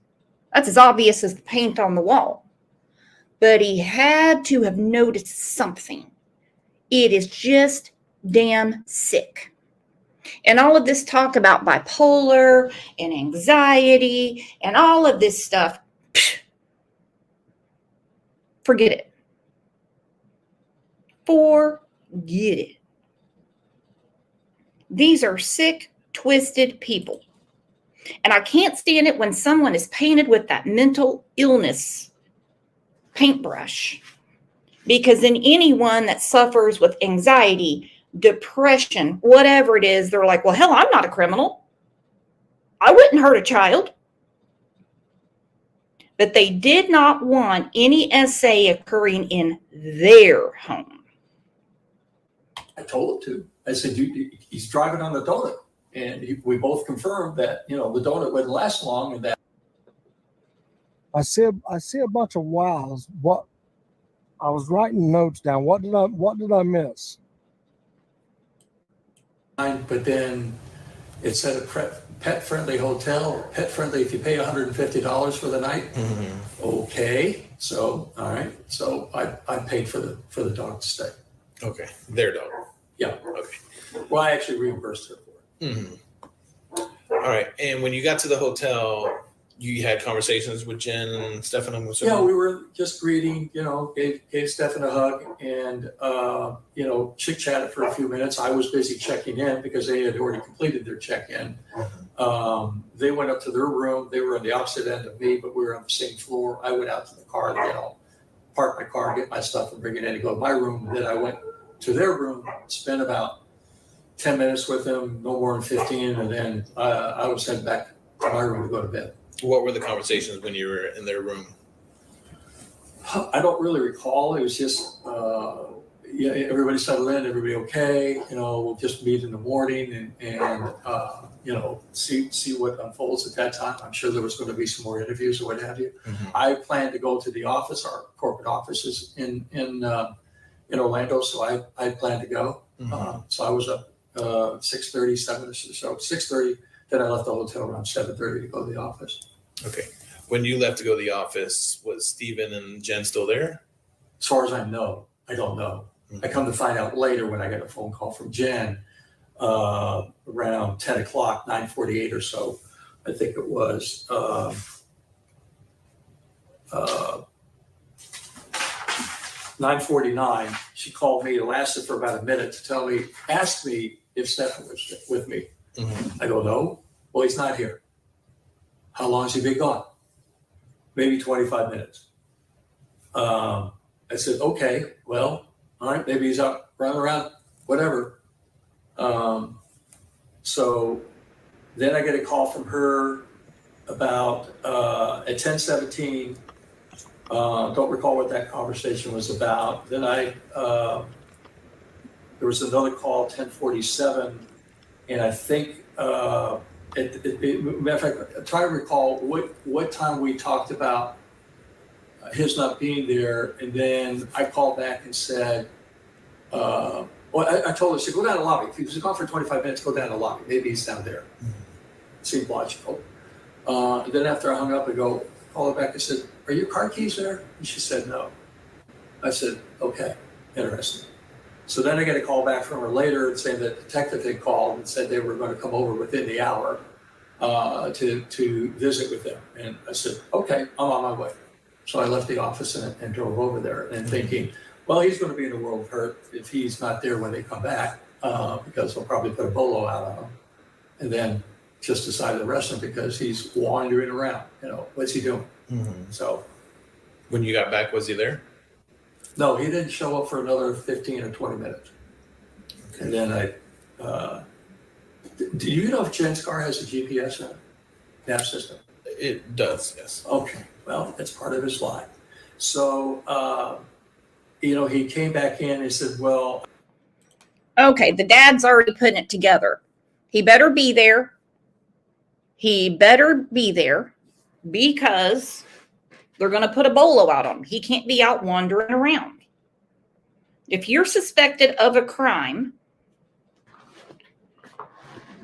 That's as obvious as the paint on the wall. But he had to have noticed something. It is just damn sick. And all of this talk about bipolar and anxiety and all of this stuff, forget it. Forget it. These are sick, twisted people. And I can't stand it when someone is painted with that mental illness paintbrush, because in anyone that suffers with anxiety, depression, whatever it is, they're like, well, hell, I'm not a criminal. I wouldn't hurt a child. But they did not want any SA occurring in their home. I told him to. I said, he's driving on the donut. And we both confirmed that, the donut wouldn't last long, and that I see a bunch of wows. What I was writing notes down. What did I miss? but then It said a pet-friendly hotel, pet-friendly if you pay $150 for the night. Okay, so, all right, so I paid for the dog to stay. Okay, their dog. Yeah, Okay. well, I actually reimbursed her for it. All right, and when you got to the hotel, you had conversations with Jen and Stefan. Yeah, we were just greeting, gave Stefan a hug and, chit-chatted for a few minutes. I was busy checking in because they had already completed their check-in. They went up to their room. They were on the opposite end of me, but we were on the same floor. I went out to the car to, park my car, get my stuff and bring it in and go to my room. Then I went to their room, spent about 10 minutes with them, no more than 15. And then I was heading back to my room to go to bed. What were the conversations when you were in their room? I don't really recall. It was just, everybody settled in, everybody okay. We'll just meet in the morning and see what unfolds at that time. I'm sure there was going to be some more interviews or what have you. I planned to go to the office. Our corporate office is in Orlando, so I planned to go. So I was up 6:30, 7 or so, 6:30. Then I left the hotel around 7:30 to go to the office. Okay. When you left to go to the office, was Steven and Jen still there? As far as I know, I don't know. I come to find out later when I got a phone call from Jen around 10 o'clock, 9:48 or so, I think it was. 9:49, she called me. It lasted for about a minute to ask me if Stefan was with me. I go, no. Well, he's not here. How long has he been gone? Maybe 25 minutes. I said, okay, well, all right, maybe he's out running around, whatever. So then I get a call from her about at 10:17. Don't recall what that conversation was about. Then there was another call, 10:47. And I think, matter of fact, I'm trying to recall what time we talked about his not being there. And then I called back and said, I told her, I said, go down to the lobby. If he was gone for 25 minutes, go down to the lobby. Maybe he's down there. Seemed logical. And then after I hung up, I called her back and said, are your car keys there? And she said, no. I said, okay, interesting. So then I get a call back from her later saying that the detective had called and said they were going to come over within the hour to visit with them. And I said, okay, I'm on my way. So I left the office and drove over there and thinking, well, he's going to be in a world of hurt if he's not there when they come back because they'll probably put a bolo out on him. And then just decided to arrest him because he's wandering around. What's he doing? So when you got back, was he there? No, he didn't show up for another 15 or 20 minutes. Okay. And then do you know if Jen's car has a GPS in it? Nav system? It does, yes. Okay, well, that's part of his lie. So, he came back in and said, well. Okay, the dad's already putting it together. He better be there. He better be there because they're going to put a bolo out on him. He can't be out wandering around. If you're suspected of a crime,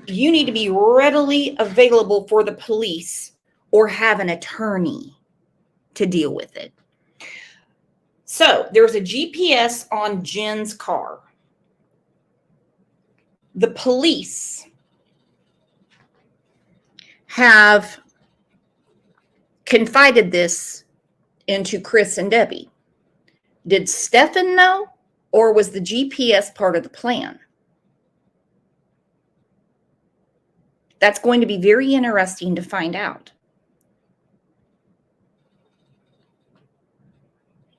you need to be readily available for the police or have an attorney to deal with it. So there's a GPS on Jen's car. The police have confided this into Chris and Debbie. Did Stefan know, or was the GPS part of the plan? That's going to be very interesting to find out.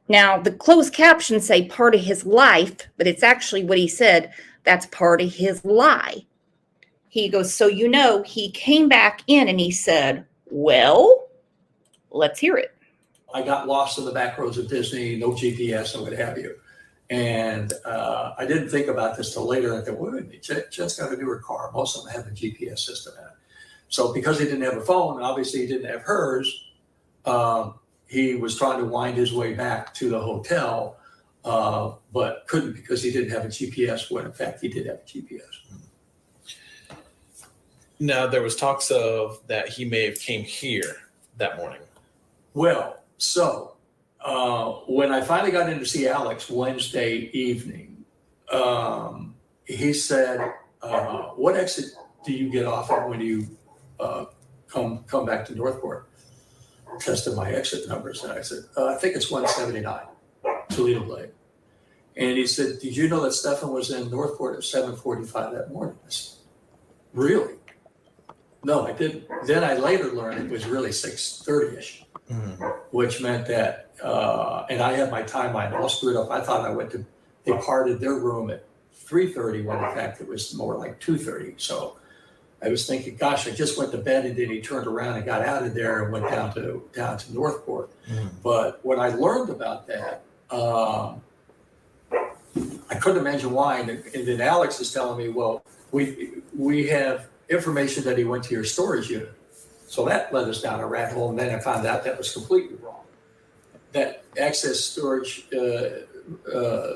Now, the closed captions say part of his life, but it's actually what he said. That's part of his lie. He goes, so he came back in and he said, well, let's hear it. I got lost in the back roads of Disney, no GPS and what have you. And I didn't think about this till later. I thought, wait a minute, Jen's got a newer car. Most of them have a GPS system in it. So because he didn't have a phone, and obviously he didn't have hers, he was trying to wind his way back to the hotel, but couldn't because he didn't have a GPS when in fact he did have a GPS. Now there was talks of that he may have came here that morning. Well, so when I finally got in to see Alex Wednesday evening, he said, "What exit do you get off at when you come back to Northport?" Tested my exit numbers, and I said, "I think it's 179, Toledo Blade." And he said, "Did you know that Stefan was in Northport at 7:45 that morning?" I said, "Really?" No, I didn't. Then I later learned it was really 6:30ish, which meant that, and I had my timeline all screwed up. I thought they departed their room at 3:30 when in fact it was more like 2:30. So I was thinking, gosh, I just went to bed, and then he turned around and got out of there and went down to Northport. But when I learned about that, I couldn't imagine why. And then Alex is telling me, well, we have information that he went to your storage unit. So that led us down a rat hole, and then I found out that was completely wrong. That access storage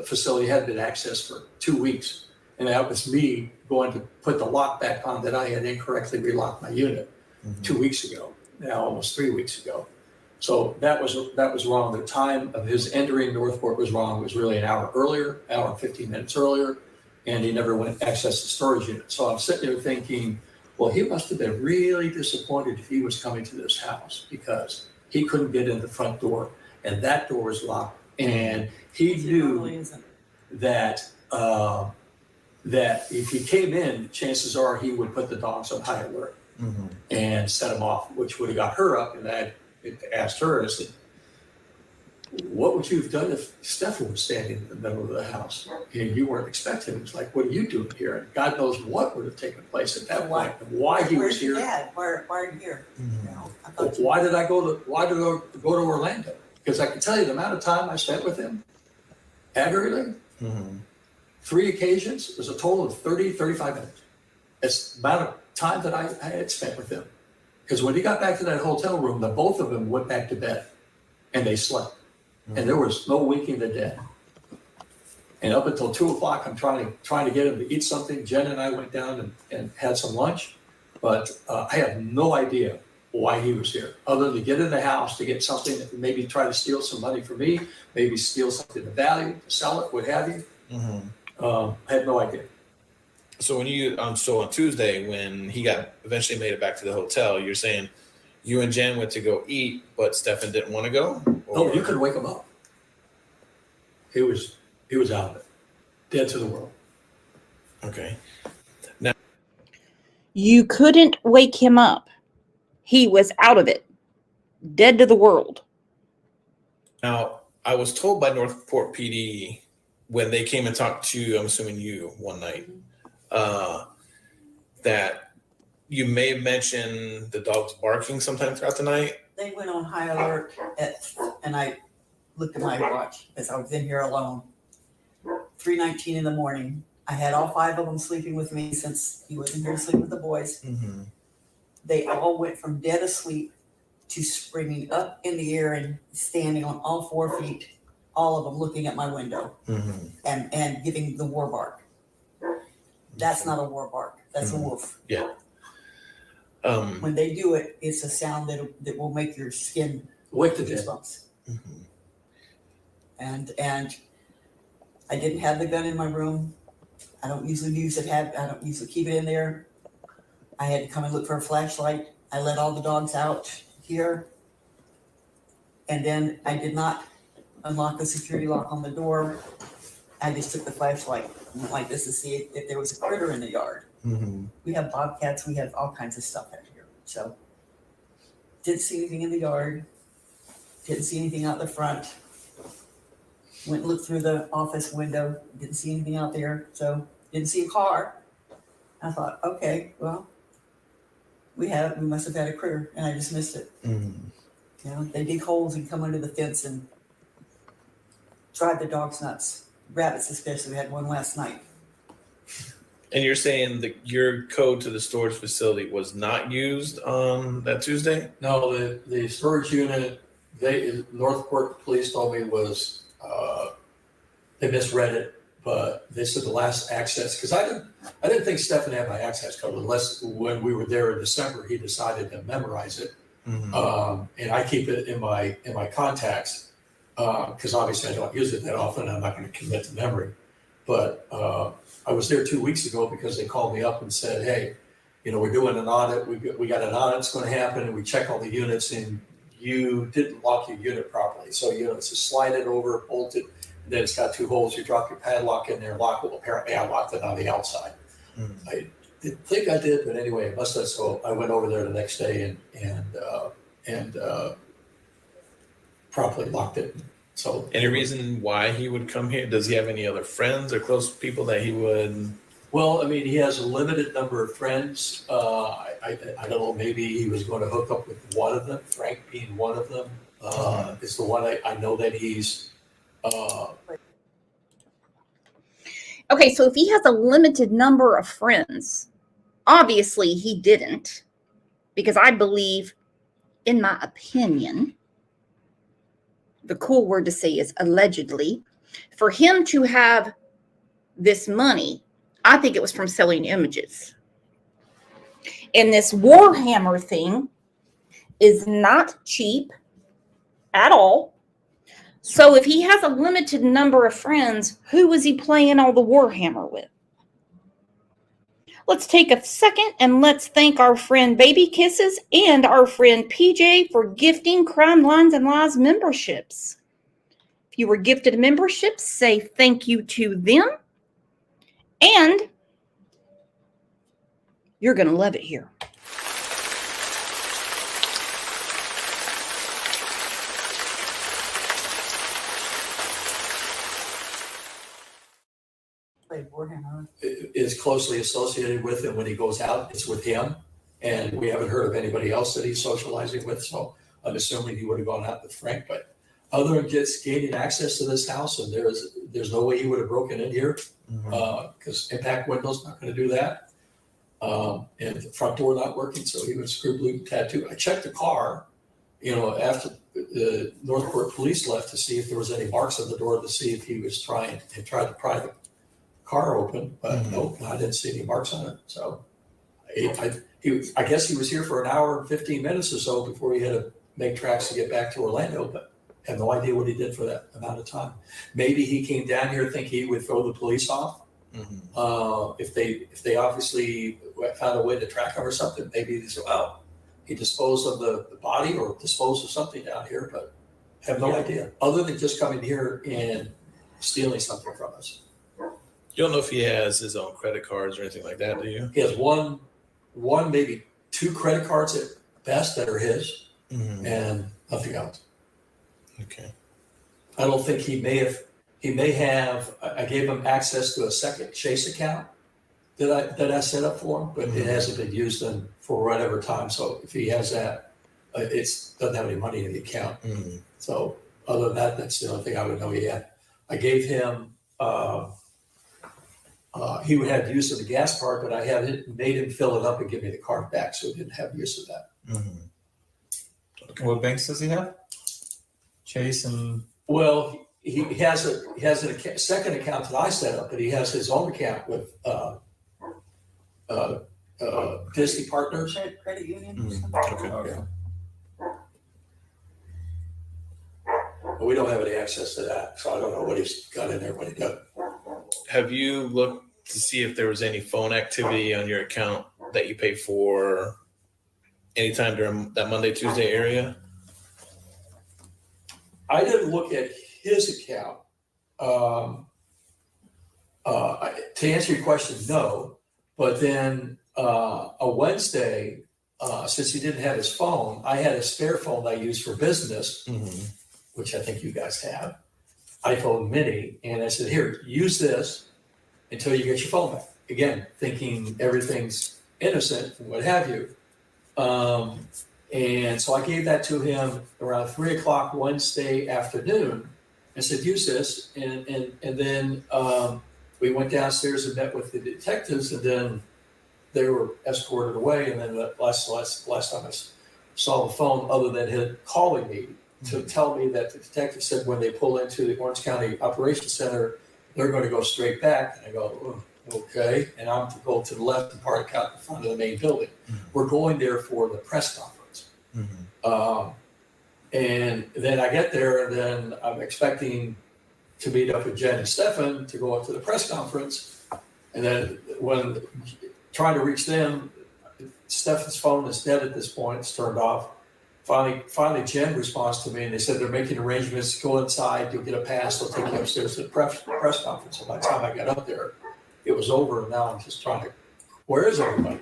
facility had been accessed for 2 weeks. And that was me going to put the lock back on that I had incorrectly relocked my unit 2 weeks ago, now almost 3 weeks ago. So that was wrong. The time of his entering Northport was wrong. It was really an hour earlier, hour and 15 minutes earlier, and he never went access the storage unit. So I'm sitting there thinking, well, he must have been really disappointed if he was coming to this house because he couldn't get in the front door, and that door was locked. And he knew that that if he came in, chances are he would put the dogs on high alert and set them off, which would have got her up. And I asked her, I said, what would you have done if Stefan was standing in the middle of the house and you weren't expecting him? It's like, what are you doing here? And God knows what would have taken place at that point and why he was here. Dad? Why are you here? Why did I go to Orlando? Because I can tell you the amount of time I spent with him aggregately. 3 occasions, it was a total of 30, 35 minutes. It's the amount of time that I had spent with him. Because when he got back to that hotel room, the both of them went back to bed and they slept. And there was no winking the dead. And up until 2 o'clock, I'm trying to get him to eat something. Jen and I went down and had some lunch, but I have no idea why he was here, other than to get in the house to get something, maybe try to steal some money from me, maybe steal something of value, to sell it, what have you. I had no idea. So when on Tuesday, when he eventually made it back to the hotel, you're saying you and Jen went to go eat, but Stefan didn't want to go? No, you could wake him up. He was out of it, dead to the world. Okay. You couldn't wake him up. He was out of it, dead to the world. Now, I was told by Northport PD when they came and talked to, I'm assuming you, one night, that you may have mentioned the dogs barking sometime throughout the night. They went on high alert and I looked at my watch because I was in here alone. 3:19 in the morning. I had all 5 of them sleeping with me since he wasn't here to sleep with the boys. They all went from dead asleep to springing up in the air and standing on all 4 feet, all of them looking at my window and giving the war bark. That's not a war bark. That's a wolf. Yeah. When they do it, it's a sound that will make your skin wake the dead. Goosebumps. And I didn't have the gun in my room. I don't usually I don't usually keep it in there. I had to come and look for a flashlight. I let all the dogs out here. And then I did not unlock the security lock on the door. I just took the flashlight and went like this to see if there was a critter in the yard. We have bobcats, we have all kinds of stuff out here. So didn't see anything in the yard. Didn't see anything out the front. Went and looked through the office window. Didn't see anything out there. So didn't see a car. I thought, okay, well, we must have had a critter, and I just missed it. You know, they dig holes and come under the fence and drive the dogs nuts. Rabbits especially. We had one last night. And you're saying that your code to the storage facility was not used on that Tuesday? No, the storage unit, Northport Police told me was, they misread it, but they said the last access, because I didn't think Stefan had my access code unless when we were there in December, he decided to memorize it. And I keep it in my contacts because obviously I don't use it that often. I'm not going to commit to memory. But I was there 2 weeks ago because they called me up and said, hey, we're doing an audit. We got an audit that's going to happen, and we check all the units, and you didn't lock your unit properly. So it's just slide it over, bolt it, and then it's got 2 holes. You drop your padlock in there, lock it. Apparently I locked it on the outside. I didn't think I did, but anyway, it must have. So I went over there the next day and properly locked it. So any reason why he would come here? Does he have any other friends or close people that he would? Well, I mean, he has a limited number of friends. I don't know, maybe he was going to hook up with one of them, Frank being one of them. Is the one I know that he's. Okay, so if he has a limited number of friends, obviously he didn't, because I believe, in my opinion, the cool word to say is allegedly, for him to have this money, I think it was from selling images. And this Warhammer thing is not cheap at all. So if he has a limited number of friends, who is he playing all the Warhammer with? Let's take a second and let's thank our friend Baby Kisses and our friend PJ for gifting Crime Lines and Lies memberships. If you were gifted memberships, say thank you to them. And you're going to love it here. Is closely associated with him when he goes out. It's with him, and we haven't heard of anybody else that he's socializing with. So I'm assuming he would have gone out with Frank. But other than just gaining access to this house, and there's no way he would have broken in here because impact windows not going to do that, and the front door not working, so he would screw blue tattoo. I checked the car, after the Northport police left to see if there was any marks on the door to see if he was tried to pry the car open, but nope, I didn't see any marks on it. So I guess he was here for an hour and 15 minutes or so before he had to make tracks to get back to Orlando, but I have no idea what he did for that amount of time. Maybe he came down here thinking he would throw the police off. If they obviously found a way to track him or something, maybe they said, well, he disposed of the body or disposed of something down here, but I have no idea, other than just coming here and stealing something from us. You don't know if he has his own credit cards or anything like that, do you? He has one, maybe 2 credit cards at best that are his, and nothing else. Okay. I don't think he may have. I gave him access to a second Chase account that I set up for him, but it hasn't been used for whatever time. So if he has that, it doesn't have any money in the account. So other than that, that's the only thing I would know he had. I gave him. He would have use of the gas card, but I made him fill it up and give me the card back, so he didn't have use of that. Okay. What banks does he have? Chase and. Well, he has a second account that I set up, but he has his own account with Disney Partners. Credit union or something. Okay. But we don't have any access to that, so I don't know what he's got in there, what he does. Have you looked to see if there was any phone activity on your account that you pay for anytime during that Monday, Tuesday area? I didn't look at his account. To answer your question, no. But then a Wednesday, since he didn't have his phone, I had a spare phone I used for business, which I think you guys have, iPhone mini. And I said, here, use this until you get your phone back. Again, thinking everything's innocent and what have you. And so I gave that to him around 3:00 Wednesday afternoon. I said, use this. And then we went downstairs and met with the detectives, and then they were escorted away. And then the last time I saw the phone, other than him calling me to tell me that the detective said when they pull into the Orange County Operations Center, they're going to go straight back. And I go, oh, okay. And I'm to go to the left and park out in front of the main building. We're going there for the press conference. And then I get there, and then I'm expecting to meet up with Jen and Stefan to go up to the press conference. And then when trying to reach them, Stefan's phone is dead at this point. It's turned off. Finally, Jen responds to me, and they said they're making arrangements. Go inside. You'll get a pass. They'll take you upstairs to the press conference. And by the time I got up there, it was over. And now I'm just trying to, where is everybody?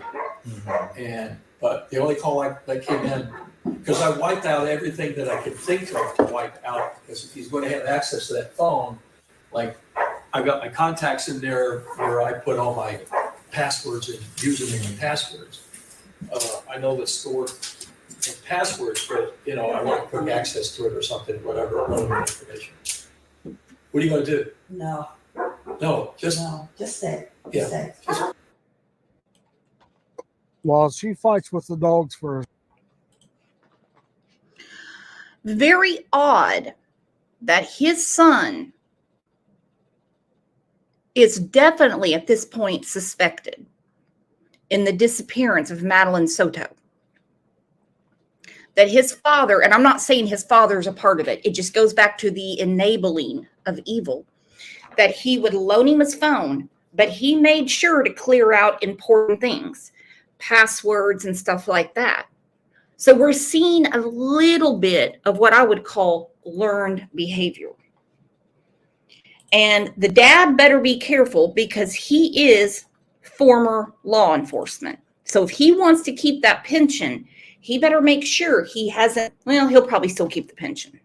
But the only call that came in, because I wiped out everything that I could think of to wipe out. Because if he's going to have access to that phone, like I've got my contacts in there where I put all my passwords and username and passwords. I know the stored passwords, but I want to quick access to it or something, whatever, relevant information. What are you going to do? No, just say. Yeah. While she fights with the dogs for Very odd that his son is definitely at this point suspected in the disappearance of Madeline Soto. That his father, and I'm not saying his father's a part of it, it just goes back to the enabling of evil, that he would loan him his phone, but he made sure to clear out important things, passwords and stuff like that. So we're seeing a little bit of what I would call learned behavior. And the dad better be careful because he is former law enforcement. So if he wants to keep that pension, he better make sure he hasn't, well, he'll probably still keep the pension.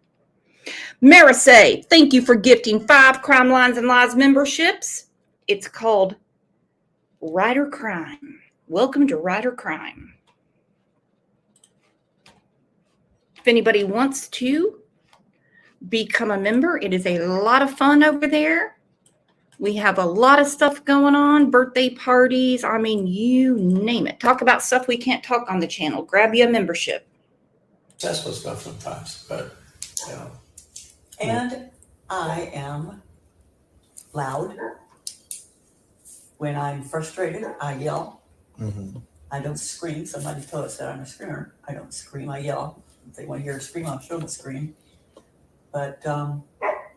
Marisay, thank you for gifting 5 Crime Lines and Lies memberships. It's called Rider Crime. Welcome to Rider Crime. If anybody wants to become a member, it is a lot of fun over there. We have a lot of stuff going on, birthday parties. I mean, you name it. Talk about stuff we can't talk on the channel. Grab you a membership. Successful stuff sometimes, but And I am loud. When I'm frustrated, I yell. I don't scream. Somebody told us that I'm a screamer. I don't scream, I yell. If they want to hear a scream, I'll show them a scream. But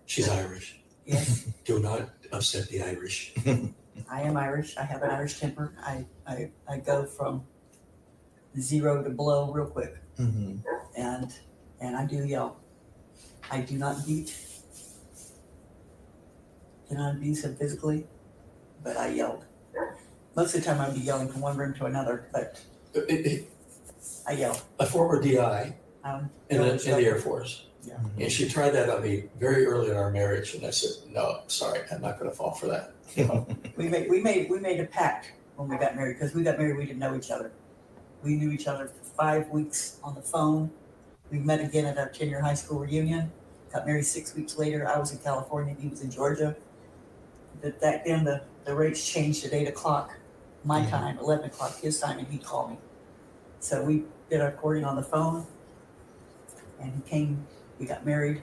she's Irish. Yes. Do not upset the Irish. I am Irish. I have an Irish temper. I go from 0 to below real quick. And I do yell. I do not beat. Cannot abuse him physically, but I yelled. Most of the time I'd be yelling from one room to another, but I yell. A former DI in the Air Force. Yeah. And she tried that on me very early in our marriage, and I said, "No, sorry, I'm not going to fall for that." We made a pact when we got married, because we got married, we didn't know each other. We knew each other for 5 weeks on the phone. We met again at our 10-year high school reunion. Got married 6 weeks later. I was in California, he was in Georgia. But back then the rates changed at 8 o'clock my time, 11 o'clock his time, and he'd call me. So we did our courting on the phone, and he came. We got married,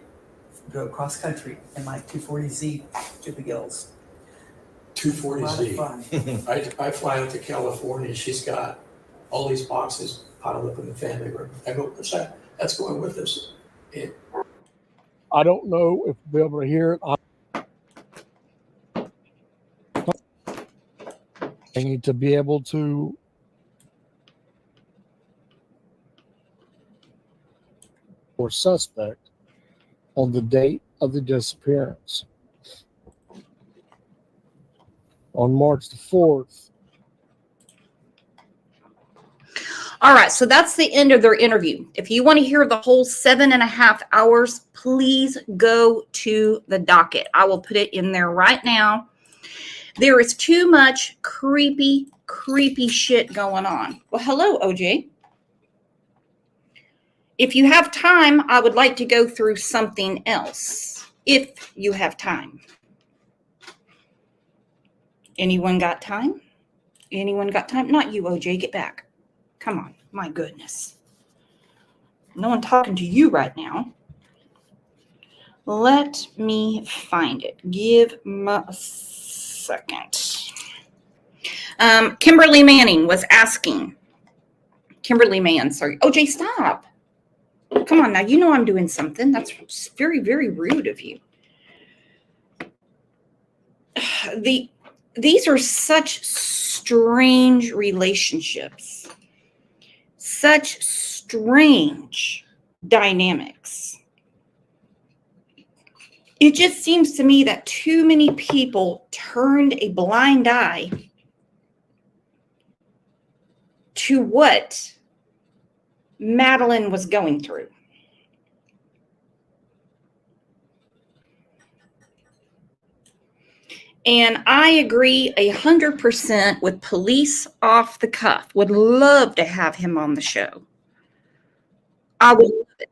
drove cross country in my 240Z to Vigils. 240Z. I fly out to California. She's got all these boxes piled up in the family room. I go, what's that? That's going with us. I don't know if we'll be able to hear it. I need to be able to or suspect on the date of the disappearance. On March the 4th. All right, so that's the end of their interview. If you want to hear the whole 7.5 hours, please go to the docket. I will put it in there right now. There is too much creepy shit going on. Well, hello, OJ. If you have time, I would like to go through something else. If you have time. Anyone got time? Anyone got time? Not you, OJ. Get back. Come on. My goodness. No one talking to you right now. Let me find it. Give me a second. Kimberly Manning was asking. Kimberly Mann, sorry. OJ, stop. Come on now. You know I'm doing something. That's very, very rude of you. These are such strange relationships. Such strange dynamics. It just seems to me that too many people turned a blind eye to what Madeline was going through. And I agree 100% with Police Off the Cuff. Would love to have him on the show. I would love it.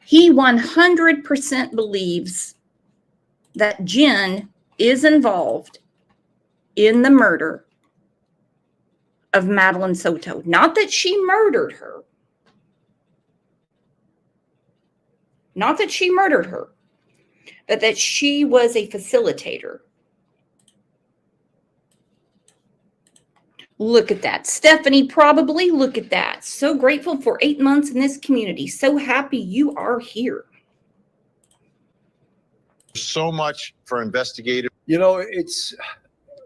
He 100% believes that Jen is involved in the murder of Madeline Soto. Not that she murdered her. Not that she murdered her, but that she was a facilitator. Look at that. Stephanie, probably. Look at that. So grateful for 8 months in this community. So happy you are here. So much for investigators. You know, it's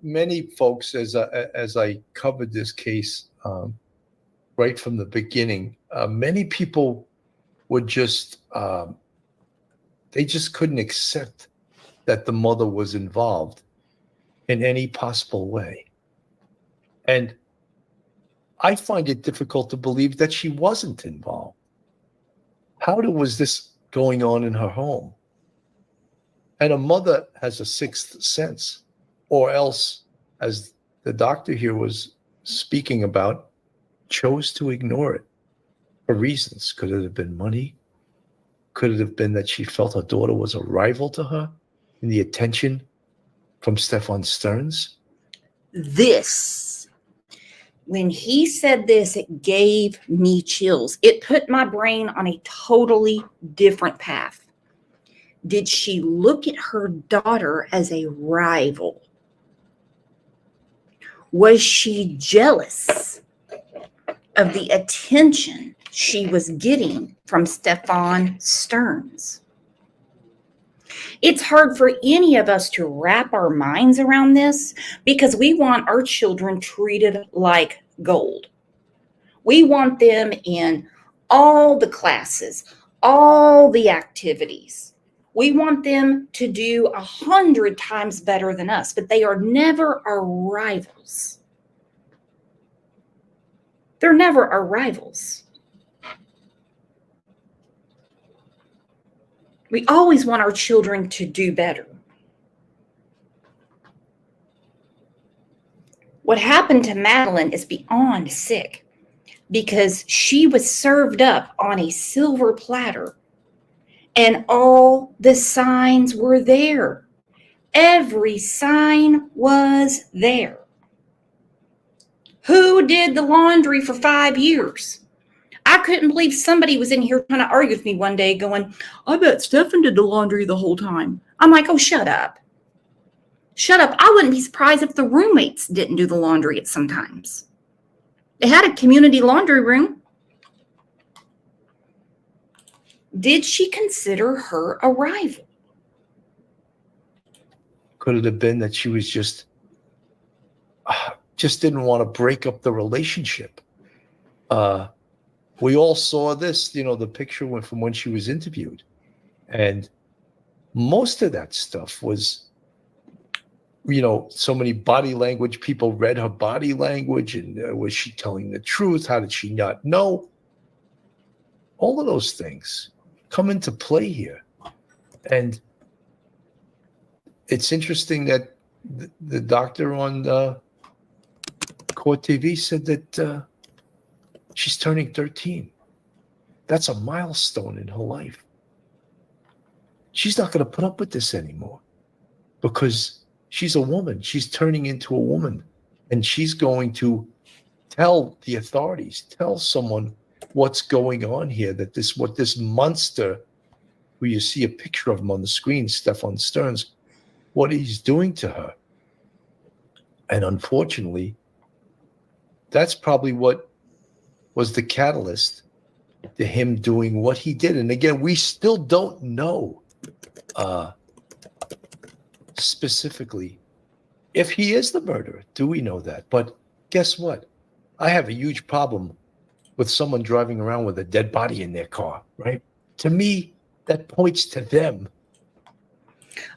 many folks, as I covered this case right from the beginning, many people would just, they just couldn't accept that the mother was involved in any possible way. And I find it difficult to believe that she wasn't involved. How was this going on in her home? And a mother has a sixth sense, or else, as the doctor here was speaking about, chose to ignore it for reasons. Could it have been money? Could it have been that she felt her daughter was a rival to her in the attention from Stefan Stearns? When he said this, it gave me chills. It put my brain on a totally different path. Did she look at her daughter as a rival? Was she jealous of the attention she was getting from Stefan Stearns? It's hard for any of us to wrap our minds around this because we want our children treated like gold. We want them in all the classes, all the activities. We want them to do 100 times better than us, but they are never our rivals. They're never our rivals. We always want our children to do better. What happened to Madeline is beyond sick because she was served up on a silver platter and all the signs were there. Every sign was there. Who did the laundry for 5 years? I couldn't believe somebody was in here trying to argue with me one day going, I bet Stefan did the laundry the whole time. I'm like, oh, shut up. Shut up. I wouldn't be surprised if the roommates didn't do the laundry at sometimes. They had a community laundry room. Did she consider her a rival? Could it have been that she was just didn't want to break up the relationship? We all saw this, the picture from when she was interviewed. And most of that stuff was, so many body language. People read her body language. And was she telling the truth? How did she not know? All of those things come into play here. And it's interesting that the doctor on Court TV said that she's turning 13. That's a milestone in her life. She's not going to put up with this anymore because she's a woman. She's turning into a woman, and she's going to tell the authorities, tell someone what's going on here, that what this monster, who you see a picture of him on the screen, Stefan Stearns, what he's doing to her. And unfortunately, that's probably what was the catalyst to him doing what he did. And again, we still don't know specifically if he is the murderer. Do we know that? But guess what? I have a huge problem with someone driving around with a dead body in their car, right? To me, that points to them.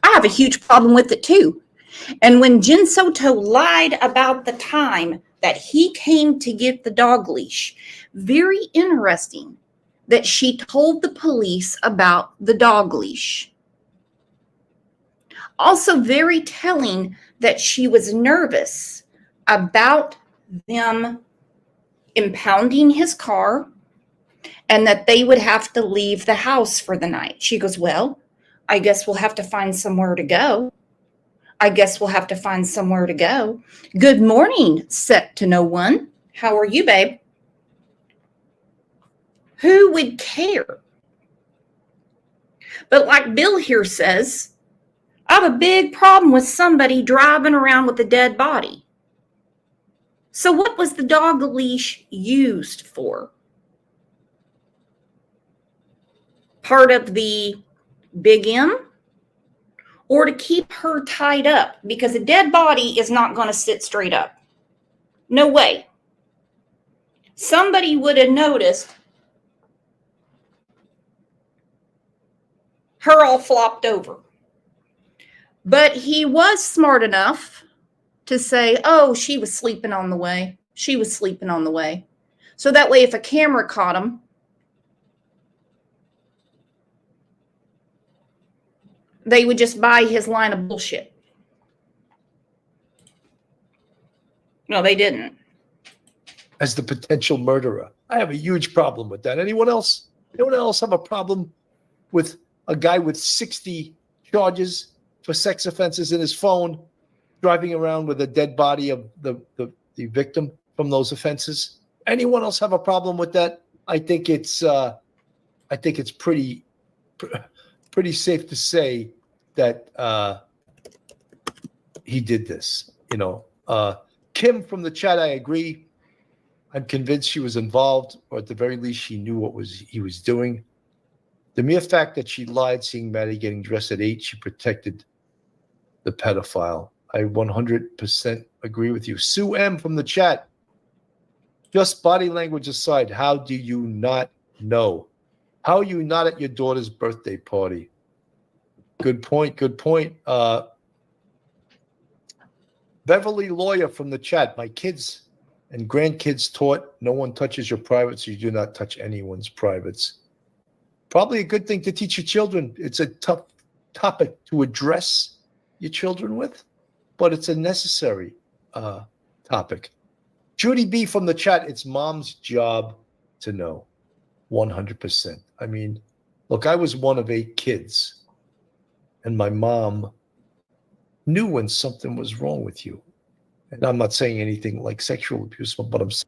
I have a huge problem with it too. And when Jen Soto lied about the time that he came to get the dog leash, very interesting that she told the police about the dog leash. Also very telling that she was nervous about them impounding his car and that they would have to leave the house for the night. She goes, well, I guess we'll have to find somewhere to go. I guess we'll have to find somewhere to go. Good morning, set to no one. How are you, babe? Who would care? But like Bill here says, I have a big problem with somebody driving around with a dead body. So what was the dog leash used for? Part of the Big M? Or to keep her tied up? Because a dead body is not going to sit straight up. No way. Somebody would have noticed her all flopped over. But he was smart enough to say, oh, she was sleeping on the way. She was sleeping on the way. So that way, if a camera caught him, they would just buy his line of bullshit. No, they didn't. As the potential murderer, I have a huge problem with that. Anyone else? Anyone else have a problem with a guy with 60 charges for sex offenses in his phone, driving around with a dead body of the victim from those offenses? Anyone else have a problem with that? I think it's pretty safe to say that he did this. You know, Kim from the chat, I agree. I'm convinced she was involved, or at the very least, she knew what he was doing. The mere fact that she lied, seeing Maddie getting dressed at 8, she protected the pedophile. I 100% agree with you. Sue M from the chat. Just body language aside, how do you not know? How are you not at your daughter's birthday party? Good point. Good point. Beverly Lawyer from the chat. My kids and grandkids taught no one touches your privates. You do not touch anyone's privates. Probably a good thing to teach your children. It's a tough topic to address your children with, but it's a necessary topic. Judy B from the chat. It's mom's job to know. 100%. I mean, look, I was one of 8 kids, and my mom knew when something was wrong with you. And I'm not saying anything like sexual abuse, but I'm saying.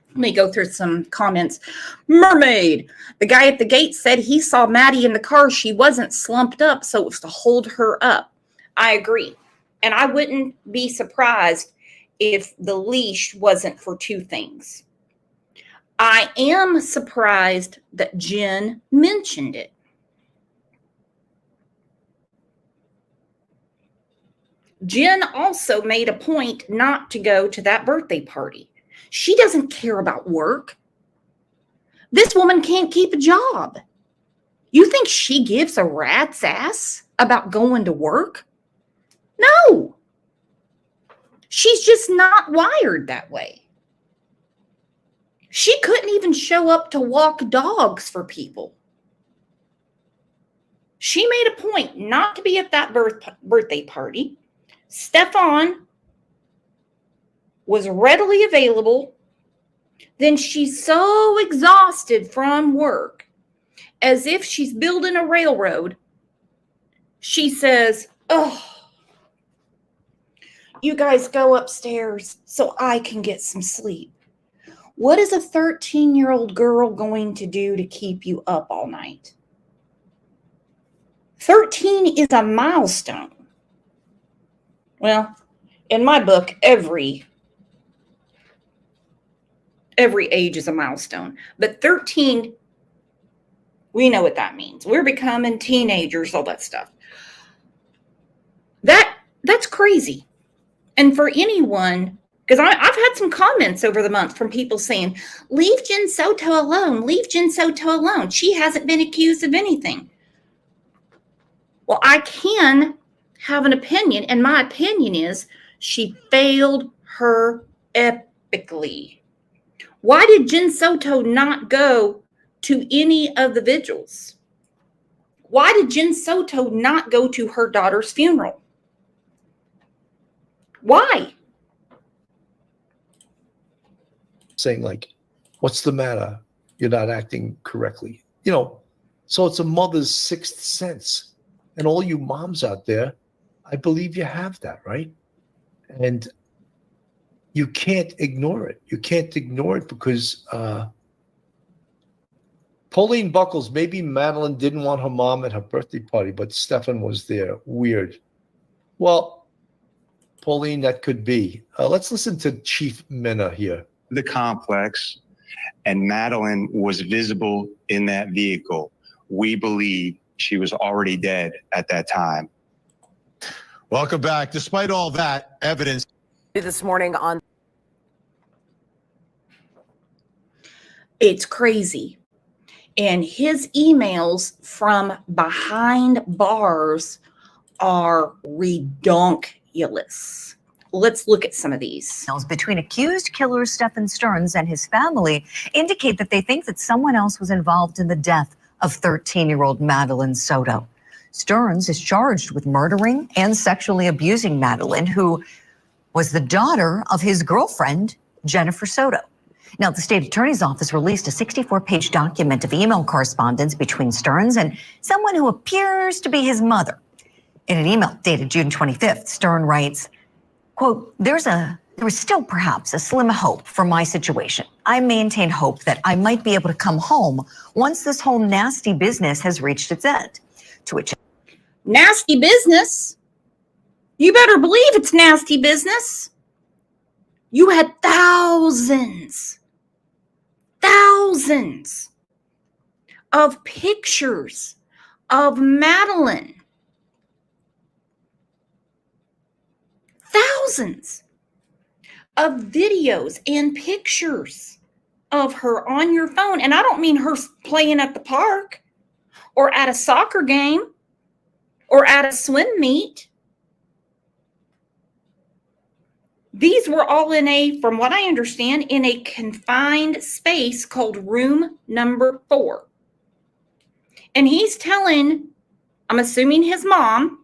Let me go through some comments. Mermaid. The guy at the gate said he saw Maddie in the car. She wasn't slumped up, so it was to hold her up. I agree. And I wouldn't be surprised if the leash wasn't for 2 things. I am surprised that Jen mentioned it. Jen also made a point not to go to that birthday party. She doesn't care about work. This woman can't keep a job. You think she gives a rat's ass about going to work? No. She's just not wired that way. She couldn't even show up to walk dogs for people. She made a point not to be at that birthday party. Stefan was readily available. Then she's so exhausted from work, as if she's building a railroad. She says, oh, You guys go upstairs so I can get some sleep. What is a 13-year-old girl going to do to keep you up all night? 13 is a milestone. Well, in my book, every age is a milestone. But 13, we know what that means. We're becoming teenagers, all that stuff. That's crazy. And for anyone, because I've had some comments over the month from people saying, leave Jen Soto alone. Leave Jen Soto alone. She hasn't been accused of anything. Well, I can have an opinion, and my opinion is she failed her epically. Why did Jen Soto not go to any of the vigils? Why did Jen Soto not go to her daughter's funeral? Why? Saying like, what's the matter? You're not acting correctly. You know, so it's a mother's sixth sense. And all you moms out there, I believe you have that, right? And you can't ignore it. You can't ignore it because Pauline Buckles, maybe Madeline didn't want her mom at her birthday party, but Stefan was there. Weird. Well, Pauline, that could be. Let's listen to Chief Minna here. The complex, and Madeline was visible in that vehicle. We believe she was already dead at that time. Welcome back. Despite all that evidence. This morning on. It's crazy. And his emails from behind bars are redonkulous. Let's look at some of these. Between accused killer Stefan Stearns and his family indicate that they think that someone else was involved in the death of 13-year-old Madeline Soto. Stearns is charged with murdering and sexually abusing Madeline, who was the daughter of his girlfriend, Jennifer Soto. Now, the state attorney's office released a 64-page document of email correspondence between Stearns and someone who appears to be his mother. In an email dated June 25th, Stearns writes, quote, there was still perhaps a slim hope for my situation. I maintain hope that I might be able to come home once this whole nasty business has reached its end. To which, nasty business? You better believe it's nasty business. You had thousands of pictures of Madeline. Thousands of videos and pictures of her on your phone. And I don't mean her playing at the park or at a soccer game or at a swim meet. These were all from what I understand, in a confined space called room number 4. And he's telling, I'm assuming his mom,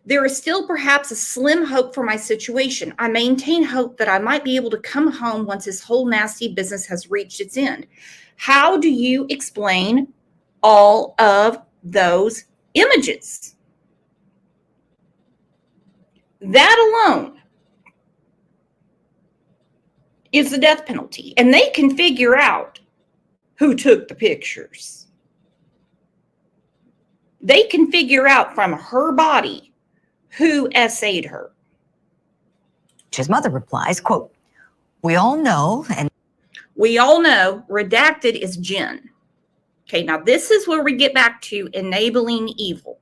there is still perhaps a slim hope for my situation. I maintain hope that I might be able to come home once this whole nasty business has reached its end. How do you explain all of those images? That alone is the death penalty. And they can figure out who took the pictures. They can figure out from her body who essayed her. his mother replies, quote, we all know, redacted is Jen. Okay, now this is where we get back to enabling evil.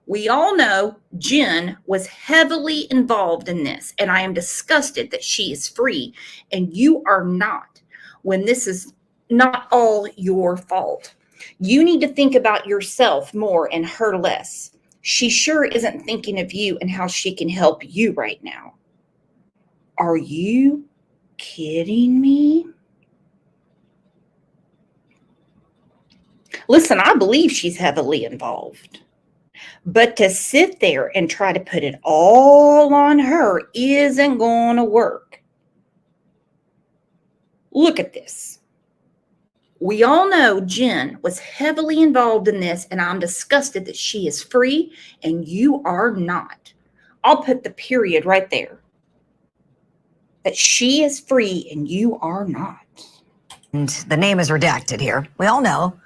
We all know Jen was heavily involved in this, and I am disgusted that she is free and you are not, when this is not all your fault. You need to think about yourself more and her less. She sure isn't thinking of you and how she can help you right now. Are you kidding me? Listen, I believe she's heavily involved. But to sit there and try to put it all on her isn't going to work. Look at this. We all know Jen was heavily involved in this, and I'm disgusted that she is free and you are not. I'll put the period right there. That she is free and you are not. And the name is redacted here, we all know,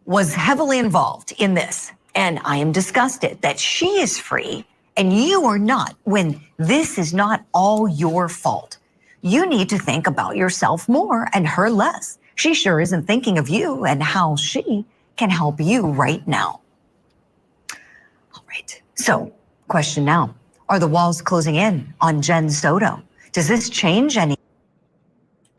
was heavily involved in this. And I am disgusted that she is free and you are not, when this is not all your fault. You need to think about yourself more and her less. She sure isn't thinking of you and how she can help you right now. All right, so question now, are the walls closing in on Jen Soto? Does this change any?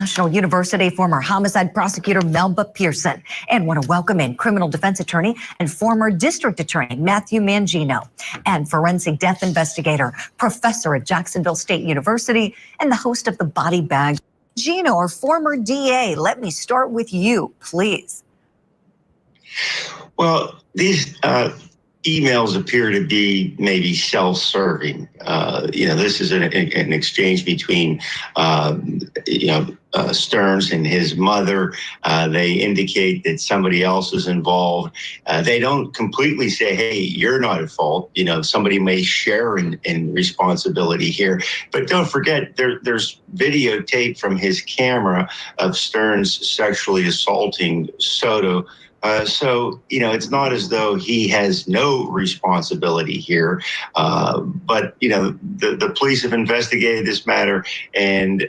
National University former homicide prosecutor Melba Pearson, and want to welcome in criminal defense attorney and former district attorney Matthew Mangino, and forensic death investigator, professor at Jacksonville State University, and the host of the Body Bag. Gino, or former DA, let me start with you, please. Well, these emails appear to be maybe self-serving. This is an exchange between, Stearns and his mother. They indicate that somebody else is involved. They don't completely say, hey, you're not at fault. Somebody may share in responsibility here. But don't forget, there's videotape from his camera of Stearns sexually assaulting Soto. So it's not as though he has no responsibility here, but, the police have investigated this matter and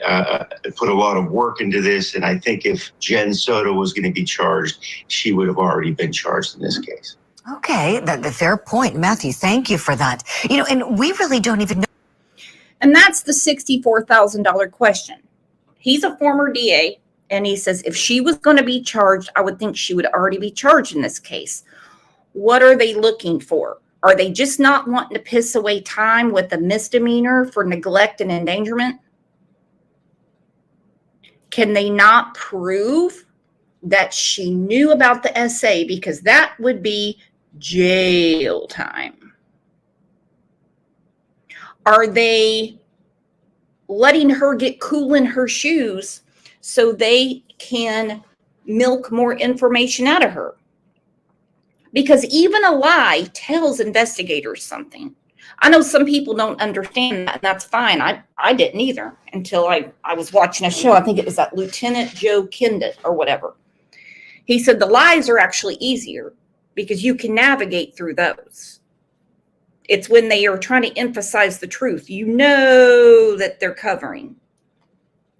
put a lot of work into this. And I think if Jen Soto was going to be charged, she would have already been charged in this case. Okay, the fair point, Matthew. Thank you for that. And we really don't even know. And that's the $64,000 question. He's a former DA. And he says, if she was going to be charged, I would think she would already be charged in this case. What are they looking for? Are they just not wanting to piss away time with a misdemeanor for neglect and endangerment? Can they not prove that she knew about the SA? Because that would be jail time. Are they letting her get cool in her shoes so they can milk more information out of her? Because even a lie tells investigators something. I know some people don't understand that, and that's fine. I didn't either until I was watching a show. I think it was that Lieutenant Joe Kindit or whatever. He said the lies are actually easier because you can navigate through those. It's when they are trying to emphasize the truth. You know that they're covering.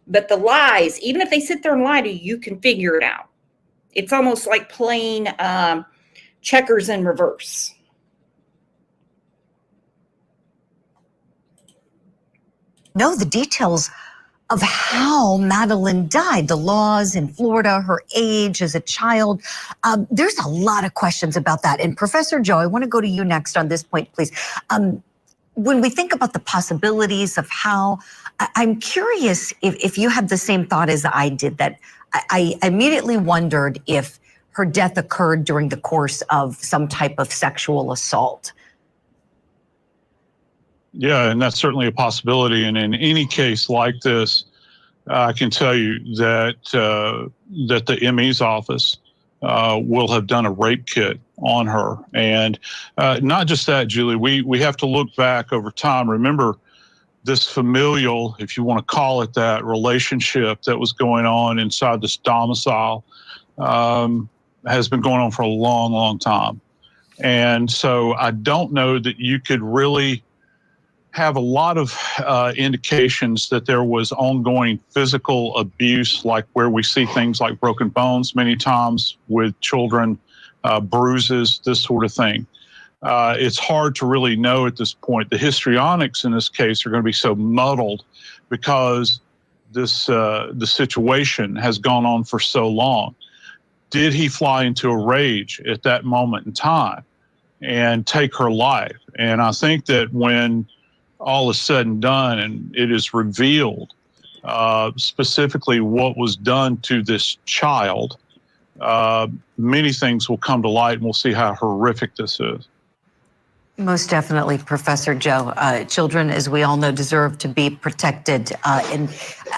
But the lies, even if they sit there and lie to you, you can figure it out. It's almost like playing checkers in reverse. Know the details of how Madeline died, the laws in Florida, her age as a child. There's a lot of questions about that. And Professor Joe, I want to go to you next on this point, please. When we think about the possibilities of how, I'm curious if you have the same thought as I did, that I immediately wondered if her death occurred during the course of some type of sexual assault. Yeah, and that's certainly a possibility. And in any case like this, I can tell you that that the ME's office will have done a rape kit on her. And not just that, Julie, we have to look back over time. Remember, this familial, if you want to call it that, relationship that was going on inside this domicile has been going on for a long, long time. And so I don't know that you could really have a lot of indications that there was ongoing physical abuse, like where we see things like broken bones many times with children, bruises, this sort of thing. It's hard to really know at this point. The histrionics in this case are going to be so muddled because the situation has gone on for so long. Did he fly into a rage at that moment in time and take her life? And I think that when all is said and done and it is revealed specifically what was done to this child, many things will come to light and we'll see how horrific this is. Most definitely, Professor Joe. Children, as we all know, deserve to be protected. And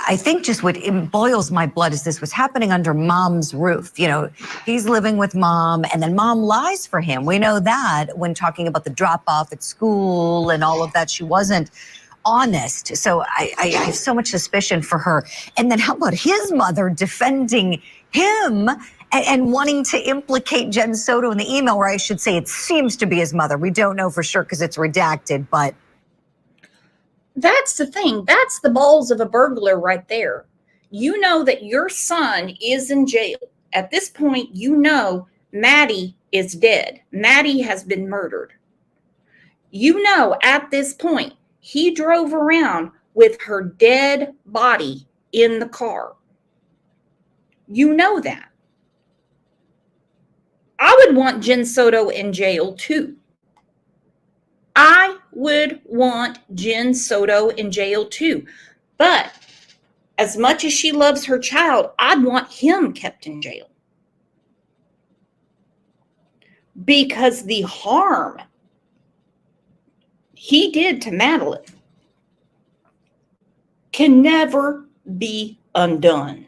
I think just what boils my blood is this was happening under mom's roof. You know, he's living with mom, and then mom lies for him. We know that when talking about the drop off at school and all of that, she wasn't honest. So I have so much suspicion for her. And then how about his mother defending him and wanting to implicate Jen Soto in the email, where I should say it seems to be his mother. We don't know for sure because it's redacted, but. That's the thing. That's the balls of a burglar right there. You know that your son is in jail. At this point, you know Maddie is dead. Maddie has been murdered. You know at this point, he drove around with her dead body in the car. You know that. I would want Jen Soto in jail too. I would want Jen Soto in jail too. But as much as she loves her child, I'd want him kept in jail. Because the harm he did to Madeline can never be undone.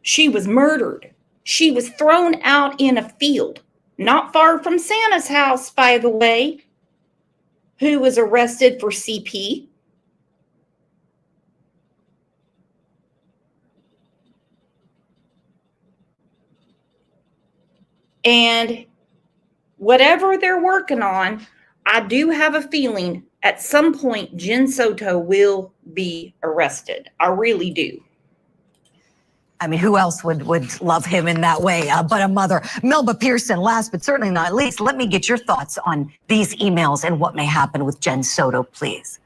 She was murdered. She was thrown out in a field, not far from Santa's house, by the way, who was arrested for CP. And whatever they're working on, I do have a feeling at some point Jen Soto will be arrested. I really do. I mean, who else would love him in that way but a mother? Melba Pearson, last but certainly not least, let me get your thoughts on these emails and what may happen with Jen Soto, please.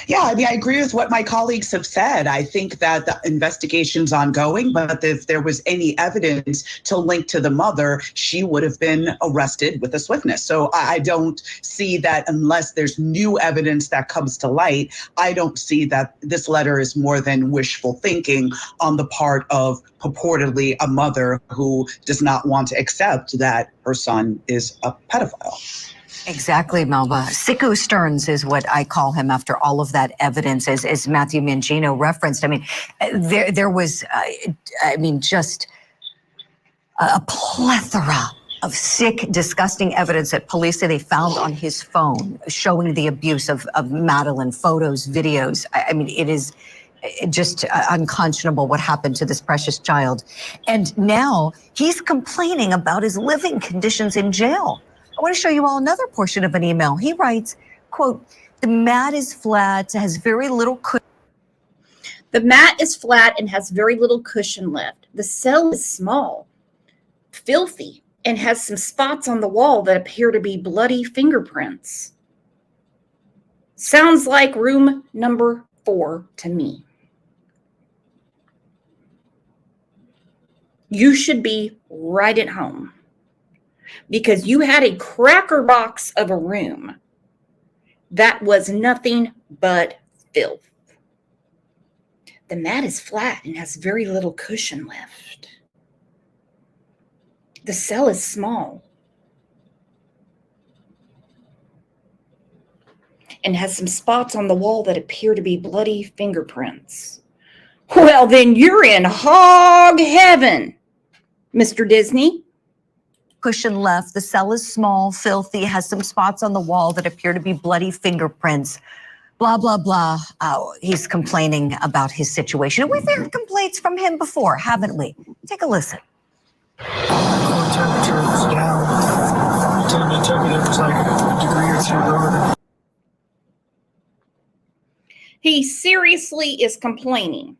Yeah, I mean, I agree with what my colleagues have said. I think that the investigation's ongoing, but if there was any evidence to link to the mother, she would have been arrested with a swiftness. So I don't see that unless there's new evidence that comes to light. I don't see that this letter is more than wishful thinking on the part of purportedly a mother who does not want to accept that her son is a pedophile. Exactly, Melba. Sicko Stearns is what I call him after all of that evidence, as Matthew Mangino referenced. I mean, there was, just a plethora of sick, disgusting evidence that police say they found on his phone showing the abuse of Madeline, photos, videos. I mean, it is just unconscionable what happened to this precious child. And now he's complaining about his living conditions in jail. I want to show you all another portion of an email. He writes, quote, "The mat is flat, has very little cushion." The mat is flat and has very little cushion left. The cell is small, filthy, and has some spots on the wall that appear to be bloody fingerprints. Sounds like room number 4 to me. You should be right at home, because you had a cracker box of a room that was nothing but filth. The mat is flat and has very little cushion left. The cell is small and has some spots on the wall that appear to be bloody fingerprints. Well, then you're in hog heaven, Mr. Disney. Cushion left. The cell is small, filthy, has some spots on the wall that appear to be bloody fingerprints. Blah, blah, blah. He's complaining about his situation. And we've heard complaints from him before, haven't we? Take a listen. Temperature was down. Temperature was like a degree or 2 lower. He seriously is complaining.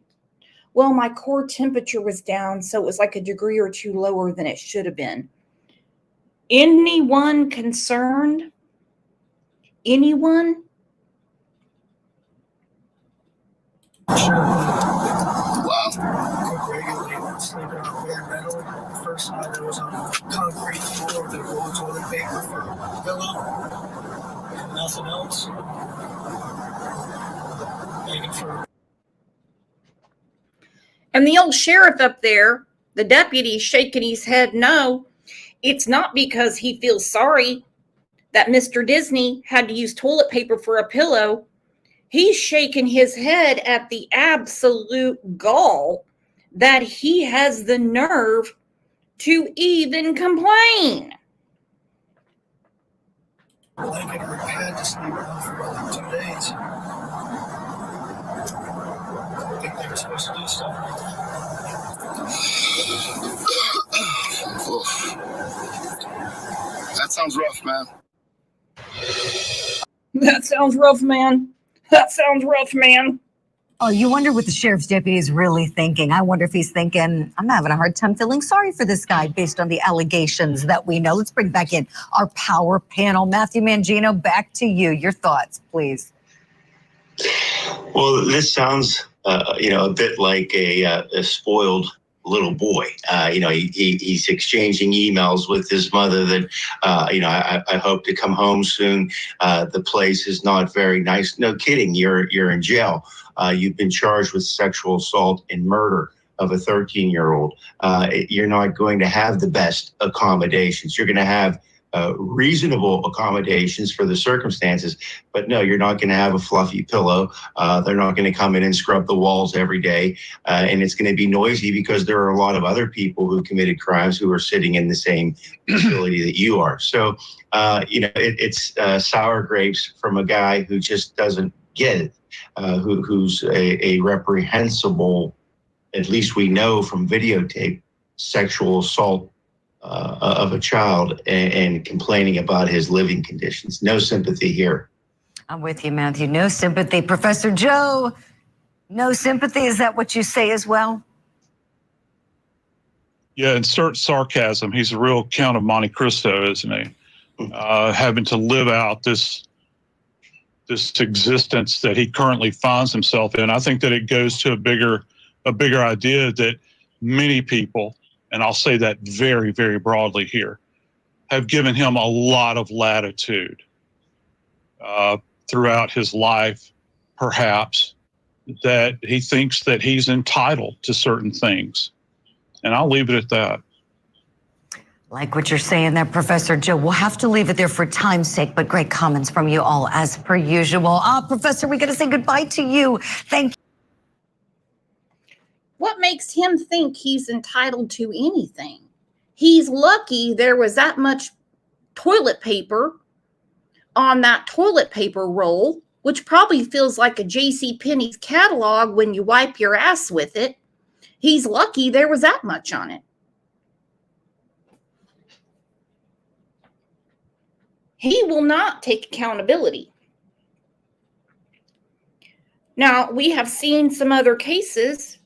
Well, my core temperature was down, so it was like a degree or 2 lower than it should have been. Anyone concerned? Anyone? Sure. Wow. Regularly sleeping on bare metal. The first night I was on a concrete floor with a roll of toilet paper for a pillow and nothing else. Begging for. And the old sheriff up there, the deputy, shaking his head no. It's not because he feels sorry that Mr. Disney had to use toilet paper for a pillow, he's shaking his head at the absolute gall that he has the nerve to even complain. I had to sleep off for like 2 days. I think they were supposed to do stuff like that. That sounds rough, man. That sounds rough, man. That sounds rough, man. Oh, you wonder what the sheriff's deputy is really thinking. I wonder if he's thinking, I'm having a hard time feeling sorry for this guy based on the allegations that we know. Let's bring back in our power panel. Matthew Mangino, back to you. Your thoughts, please. Well, this sounds, a bit like a spoiled little boy. He's exchanging emails with his mother that, I hope to come home soon. The place is not very nice. No kidding. You're in jail. You've been charged with sexual assault and murder of a 13-year-old. You're not going to have the best accommodations. You're going to have reasonable accommodations for the circumstances, but no, you're not going to have a fluffy pillow. They're not going to come in and scrub the walls every day. And it's going to be noisy because there are a lot of other people who committed crimes who are sitting in the same facility that you are. So, it's sour grapes from a guy who just doesn't get it, who's a reprehensible, at least we know from videotape, sexual assault of a child and complaining about his living conditions. No sympathy here. I'm with you, Matthew. No sympathy. Professor Joe, no sympathy. Is that what you say as well? Yeah, insert sarcasm. He's a real Count of Monte Cristo, isn't he? Having to live out this existence that he currently finds himself in. I think that it goes to a bigger idea that many people, and I'll say that very, very broadly here, have given him a lot of latitude throughout his life, perhaps, that he thinks that he's entitled to certain things. And I'll leave it at that. Like what you're saying there, Professor Joe. We'll have to leave it there for time's sake, but great comments from you all as per usual. Professor, we got to say goodbye to you. Thank you. What makes him think he's entitled to anything? He's lucky there was that much toilet paper on that toilet paper roll, which probably feels like a JCPenney's catalog when you wipe your ass with it. He's lucky there was that much on it. He will not take accountability. Now, we have seen some other cases.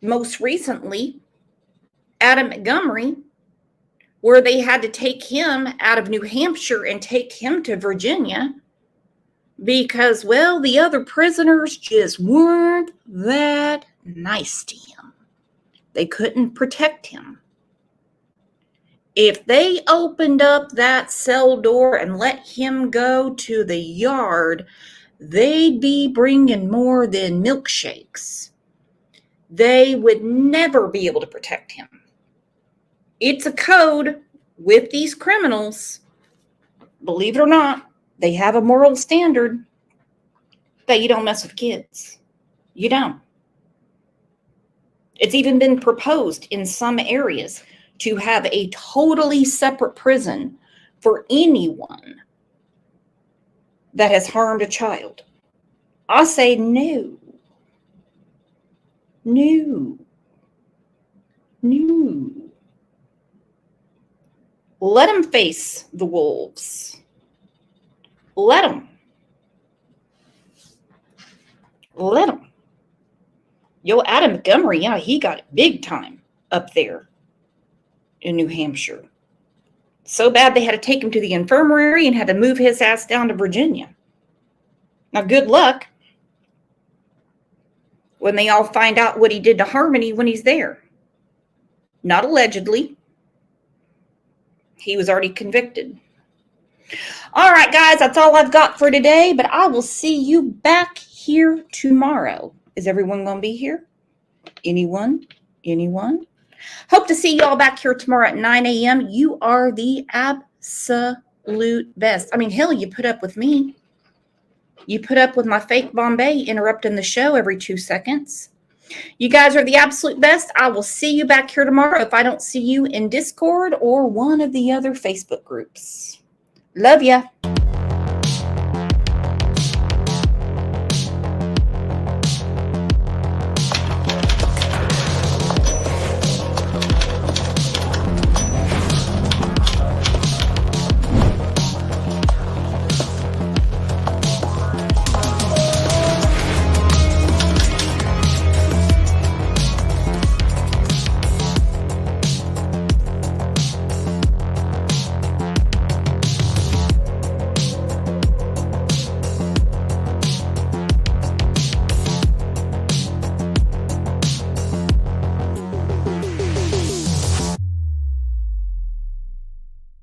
Most recently, Adam Montgomery, where they had to take him out of New Hampshire and take him to Virginia because, well, the other prisoners just weren't that nice to him. They couldn't protect him. If they opened up that cell door and let him go to the yard, they'd be bringing more than milkshakes. They would never be able to protect him. It's a code with these criminals. Believe it or not, they have a moral standard that you don't mess with kids. You don't. It's even been proposed in some areas to have a totally separate prison for anyone that has harmed a child. I say no. No. No. Let them face the wolves. Let them. Let them. Yo, Adam Montgomery, yeah, he got it big time up there in New Hampshire. So bad they had to take him to the infirmary and had to move his ass down to Virginia. Now, good luck when they all find out what he did to Harmony when he's there. Not allegedly. He was already convicted. All right, guys, that's all I've got for today, but I will see you back here tomorrow. Is everyone going to be here? Anyone? Hope to see you all back here tomorrow at 9 a.m. You are the absolute best. I mean, hell, you put up with me. You put up with my fake Bombay interrupting the show every 2 seconds. You guys are the absolute best. I will see you back here tomorrow if I don't see you in Discord or one of the other Facebook groups. Love ya.